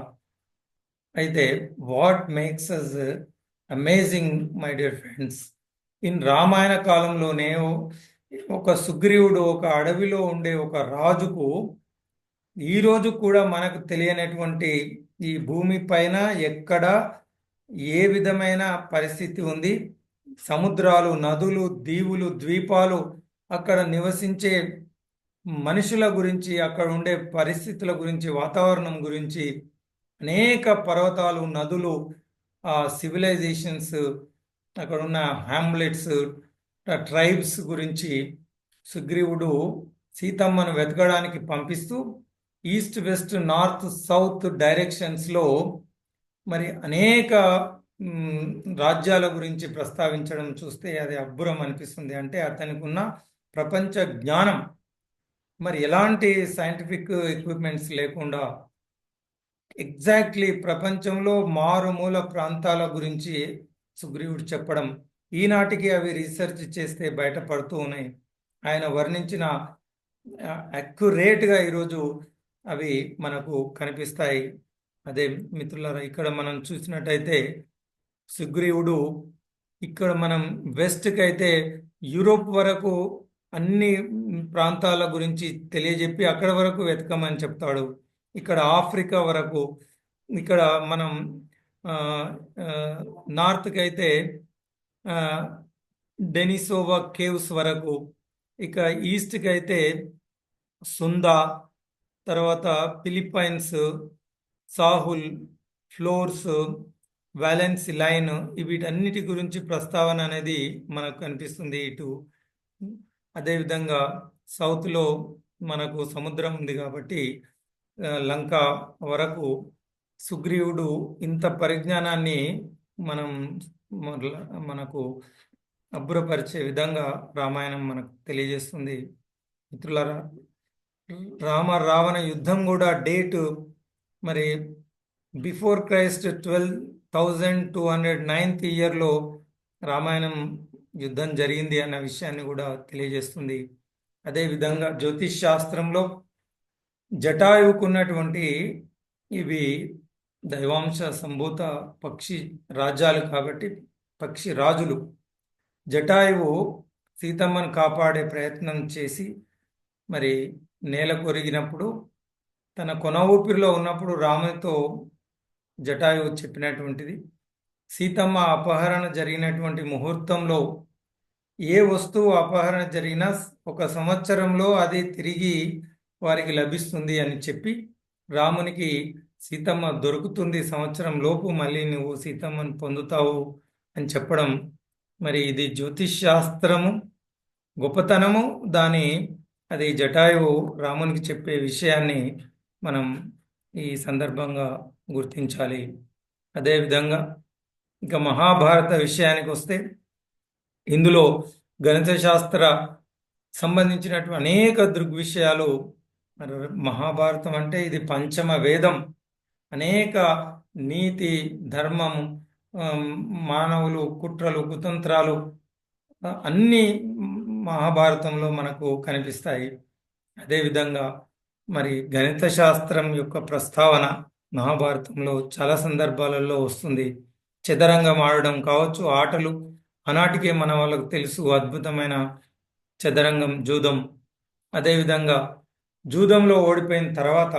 అయితే what makes us amazing, my dear friends, in Ramayana కాలంలోనే ఒక సుగ్రీవుడు ఒక అడవిలో ఉండే ఒక రాజుకు ఈ రోజు కూడా మనకు తెలియనటువంటి ఈ భూమి పైన ఎక్కడ ఏ విధమైన పరిస్థితి ఉంది, సముద్రాలు, నదులు, దీవులు, ద్వీపాలు, అక్కడ నివసించే మనుషుల గురించి, అక్కడ ఉండే పరిస్థితుల గురించి, వాతావరణం గురించి, అనేక పర్వతాలు, నదులు, సివిలైజేషన్స్, అక్కడ ఉన్న హ్యామ్లెట్స్, ట్రైబ్స్ గురించి సుగ్రీవుడు సీతమ్మను వెతకడానికి పంపిస్తూ ఈస్ట్, వెస్ట్, నార్త్, సౌత్ డైరెక్షన్స్లో మరి అనేక రాజ్యాల గురించి ప్రస్తావించడం చూస్తే అది అబ్బురం అనిపిస్తుంది. అంటే అతనికి ఉన్న ప్రపంచ జ్ఞానం మరి ఎలాంటి సైంటిఫిక్ ఎక్విప్మెంట్స్ లేకుండా ఎగ్జాక్ట్లీ ప్రపంచంలో మారుమూల ప్రాంతాల గురించి సుగ్రీవుడు చెప్పడం, ఈనాటికి అవి రీసెర్చ్ చేస్తే బయటపడుతూ ఉన్నాయి. ఆయన వర్ణించిన అక్యురేట్గా ఈరోజు అవి మనకు కనిపిస్తాయి. అదే మిత్రులారా, ఇక్కడ మనం చూసినట్టయితే సుగ్రీవుడు ఇక్కడ మనం వెస్ట్కి అయితే యూరోప్ వరకు అన్ని ప్రాంతాల గురించి తెలియజెప్పి అక్కడ వరకు వెతకమని చెప్తాడు. ఇక్కడ ఆఫ్రికా వరకు, ఇక్కడ మనం నార్త్కి అయితే డెనిసోవా కేవ్స్ వరకు, ఇక ఈస్ట్కి అయితే సుందా, తర్వాత Philippines, Sahul, Flores, Wallace line, వీటన్నిటి గురించి ప్రస్తావన అనేది మనకు కనిపిస్తుంది ఇటు. అదేవిధంగా సౌత్లో మనకు సముద్రం ఉంది కాబట్టి లంక వరకు సుగ్రీవుడు ఇంత పరిజ్ఞానాన్ని మనకు అబ్బురపరిచే విధంగా రామాయణం మనకు తెలియజేస్తుంది. మిత్రులారా, రావణ యుద్ధం కూడా డేటు మరి బిఫోర్ క్రైస్ట్ 12,209th ఇయర్లో రామాయణం యుద్ధం జరిగింది అన్న విషయాన్ని కూడా తెలియజేస్తుంది. అదేవిధంగా జ్యోతిష్ శాస్త్రంలో జటాయువుకున్నటువంటి ఇవి దైవాంశ సంభూత పక్షి రాజ్యాలు కాబట్టి పక్షి రాజులు. జటాయువు సీతమ్మను కాపాడే ప్రయత్నం చేసి మరి నేల కొరిగినప్పుడు తన కొన ఊపిరిలో ఉన్నప్పుడు రామునితో జటాయువు చెప్పినటువంటిది, సీతమ్మ అపహరణ జరిగినటువంటి ముహూర్తంలో ఏ వస్తువు అపహరణ జరిగినా 1 సంవత్సరంలో అది తిరిగి వారికి లభిస్తుంది అని చెప్పి రామునికి సీతమ్మ దొరుకుతుంది, సంవత్సరం లోపు మళ్ళీ నువ్వు సీతమ్మను పొందుతావు అని చెప్పడం, మరి ఇది జ్యోతిష్ శాస్త్రము గొప్పతనము. అది జటాయువు రామునికి చెప్పే విషయాన్ని మనం ఈ సందర్భంగా గుర్తించాలి. అదేవిధంగా ఇక మహాభారత విషయానికి వస్తే ఇందులో గణిత శాస్త్ర సంబంధించినటువంటి అనేక దృగ్విషయాలు. మహాభారతం అంటే ఇది పంచమ వేదం. అనేక నీతి, ధర్మం, మానవులు, కుట్రలు, కుతంత్రాలు అన్నీ మహాభారతంలో మనకు కనిపిస్తాయి. అదేవిధంగా మరి గణిత శాస్త్రం యొక్క ప్రస్తావన మహాభారతంలో చాలా సందర్భాలలో వస్తుంది. చదరంగం ఆడడం కావచ్చు, ఆటలు ఆనాటికే మన వాళ్ళకు తెలుసు, అద్భుతమైన చదరంగం, జూదం. అదేవిధంగా జూదంలో ఓడిపోయిన తర్వాత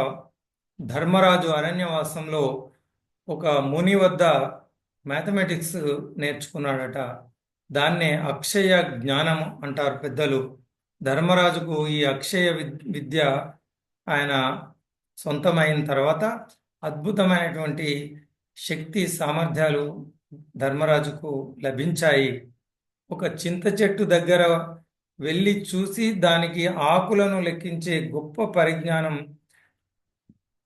ధర్మరాజు అరణ్యవాసంలో ఒక ముని వద్ద మ్యాథమెటిక్స్ నేర్చుకున్నాడట. దాన్నే అక్షయ జ్ఞానం అంటారు పెద్దలు. ధర్మరాజుకు ఈ అక్షయ విద్య ఆయన సొంతమైన తర్వాత అద్భుతమైనటువంటి శక్తి సామర్థ్యాలు ధర్మరాజుకు లభించాయి. ఒక చింత చెట్టు దగ్గర వెళ్ళి చూసి దానికి ఆకులను లెక్కించే గొప్ప పరిజ్ఞానం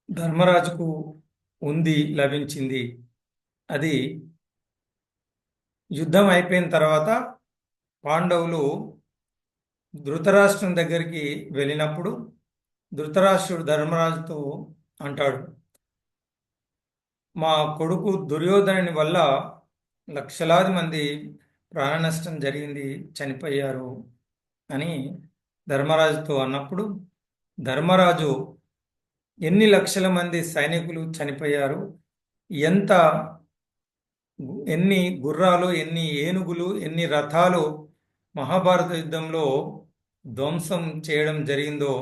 ధర్మరాజుకు లభించింది. అది యుద్ధం అయిపోయిన తర్వాత పాండవులు ధృతరాష్ట్రం దగ్గరికి వెళ్ళినప్పుడు ధృతరాష్ట్రుడు ధర్మరాజుతో అంటాడు, మా కొడుకు దుర్యోధనుని వల్ల లక్షలాది మంది ప్రాణ నష్టం జరిగింది, చనిపోయారు అని ధర్మరాజుతో అన్నప్పుడు ధర్మరాజు ఎన్ని లక్షల మంది సైనికులు చనిపోయారు, ఎన్ని గుర్రాలు, ఎన్ని ఏనుగులు, ఎన్ని రథాలు మహాభారత యుద్ధంలో ధ్వంసం చేయడం జరిగిందో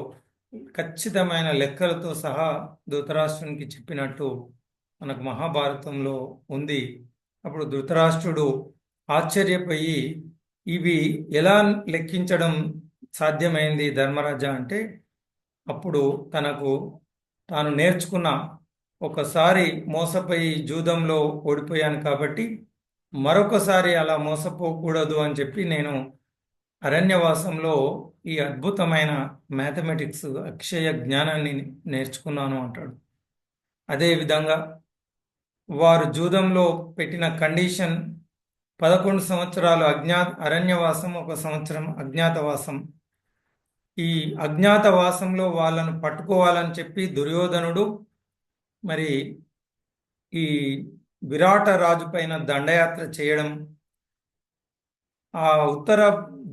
ఖచ్చితమైన లెక్కలతో సహా ధృతరాష్ట్రునికి చెప్పినట్టు మనకు మహాభారతంలో ఉంది. అప్పుడు ధృతరాష్ట్రుడు ఆశ్చర్యపోయి ఇవి ఎలా లెక్కించడం సాధ్యమైంది ధర్మరాజా అంటే, అప్పుడు తాను నేర్చుకున్న, ఒకసారి మోసపోయి జూదంలో ఓడిపోయాను కాబట్టి మరొకసారి అలా మోసపోకూడదు అని చెప్పి నేను అరణ్యవాసంలో ఈ అద్భుతమైన మ్యాథమెటిక్స్ అక్షయ జ్ఞానాన్ని నేర్చుకున్నాను అంటాడు. అదేవిధంగా వారు జూదంలో పెట్టిన కండిషన్ 11 సంవత్సరాలు అరణ్యవాసం, 1 సంవత్సరం అజ్ఞాతవాసం. ఈ అజ్ఞాతవాసంలో వాళ్ళను పట్టుకోవాలని చెప్పి దుర్యోధనుడు మరి ఈ విరాట రాజు పైన దండయాత్ర చేయడం, ఆ ఉత్తర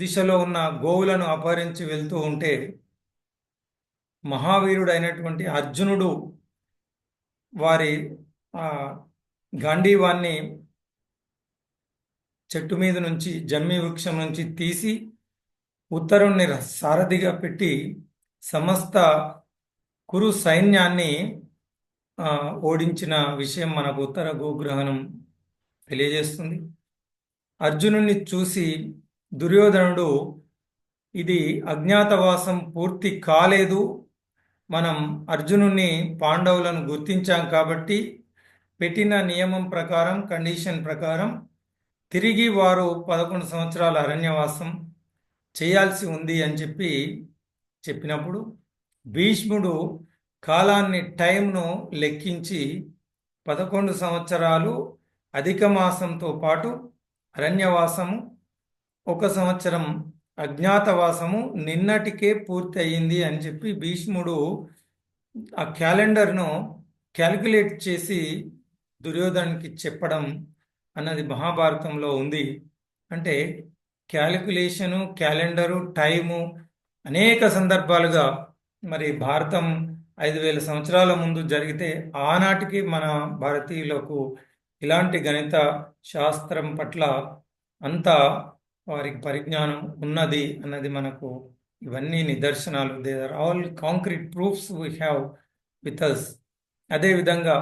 దిశలో ఉన్న గోవులను అపహరించి వెళ్తూ ఉంటే మహావీరుడైనటువంటి అర్జునుడు వారి గాంధీవాన్ని చెట్టు మీద నుంచి, జమ్మి వృక్షం నుంచి తీసి ఉత్తరుణ్ణి సారథిగా పెట్టి సమస్త కురు సైన్యాన్ని ఓడించిన విషయం మనకు ఉత్తర గోగ్రహణం తెలియజేస్తుంది. అర్జునుడిని చూసి దుర్యోధనుడు, ఇది అజ్ఞాతవాసం పూర్తి కాలేదు, మనం అర్జునుడిని పాండవులను గుర్తించాం కాబట్టి పెట్టిన నియమం ప్రకారం, కండిషన్ ప్రకారం తిరిగి వారు 11 సంవత్సరాల అరణ్యవాసం చేయాల్సి ఉంది అని చెప్పినప్పుడు భీష్ముడు కాలాన్ని, టైంను లెక్కించి 11 సంవత్సరాలు అధిక మాసంతో పాటు అరణ్యవాసము, 1 సంవత్సరం అజ్ఞాతవాసము నిన్నటికే పూర్తి అయ్యింది అని చెప్పి భీష్ముడు ఆ క్యాలెండర్ను క్యాలిక్యులేట్ చేసి దుర్యోధనునికి చెప్పడం అన్నది మహాభారతంలో ఉంది. అంటే క్యాలిక్యులేషను, క్యాలెండరు, టైము అనేక సందర్భాలుగా మరి భారతం 5000 సంవత్సరాల ముందు జరిగితే ఆనాటికి మన భారతీయులకు ఇలాంటి గణిత శాస్త్రం పట్ల అంత వారికి పరిజ్ఞానం ఉన్నది అన్నది మనకు ఇవన్నీ నిదర్శనాలు. They are all concrete proofs we have with us. అదేవిధంగా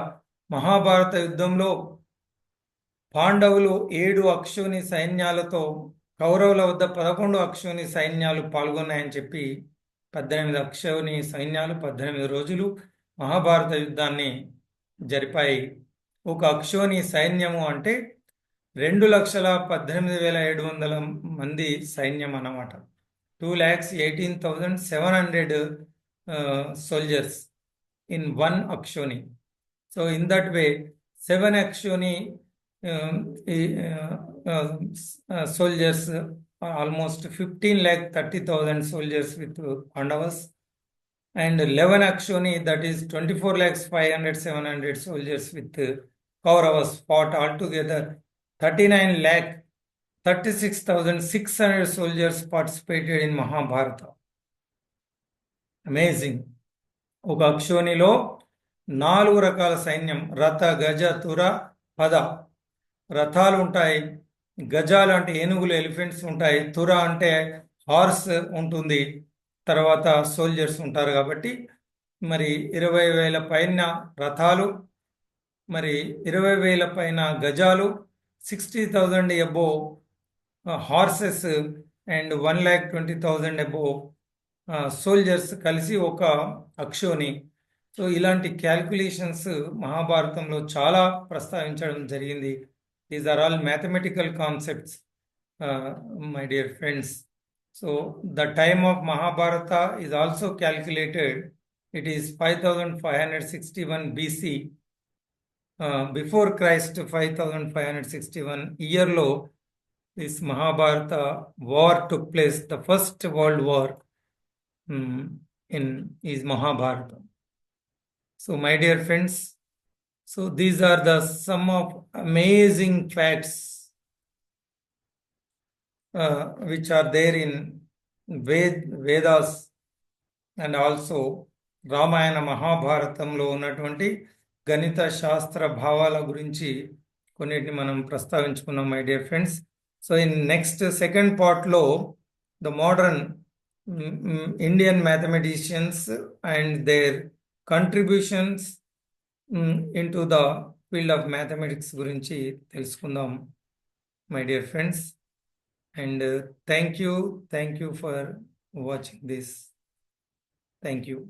మహాభారత యుద్ధంలో పాండవులు 7 అక్షోని సైన్యాలతో కౌరవుల వద్ద 11 అక్షోని సైన్యాలు పాల్గొన్నాయని చెప్పి 18 అక్షోని సైన్యాలు 18 రోజులు మహాభారత యుద్ధాన్ని జరిపాయి. ఒక అక్షోని సైన్యము అంటే 2,18,700 మంది సైన్యం అన్నమాట. 2,18,700 soldiers in one akshoni. So in that way 7 akshoni soldiers, almost 15,30,000 soldiers with Pandavas, and 11 akshoni, that is 24,500,700 soldiers with Kauravas fought altogether. 39,36,600 soldiers participated in Mahabharata. Amazing. ఒక అక్షోనిలో 4 రకాల సైన్యం, రథ, గజ, తుర, పద. రథాలు ఉంటాయి, గజాలు అంటే ఏనుగులు, ఎలిఫెంట్స్ ఉంటాయి, తుర అంటే హార్స్ ఉంటుంది, తర్వాత సోల్జర్స్ ఉంటారు. కాబట్టి మరి 20,000 పైన రథాలు, మరి 20,000 పైన గజాలు, 60,000 above horses and 1,20,000 above soldiers కలిసి ఒక అక్షోని. సో ఇలాంటి క్యాల్కులేషన్స్ మహాభారతంలో చాలా ప్రస్తావించడం జరిగింది. These are all mathematical concepts, my dear friends. So the time of Mahabharata is also calculated. It is 5,561 BC. Before Christ, 5,561 yearలో this Mahabharata war took place. The first world war is Mahabharata. So my dear friends, so these are the some of amazing facts which are there in Vedas and also Ramayana Mahabharatamలో ఉన్నటువంటి గణిత శాస్త్ర భావాల గురించి కొన్నిటిని మనం ప్రస్తావించుకున్నాం, my dear friends. So in next second పార్ట్లో the modern Indian mathematicians and their contributions into the field of mathematics గురించి తెలుసుకుందాం my dear friends. And thank you for watching this. Thank you.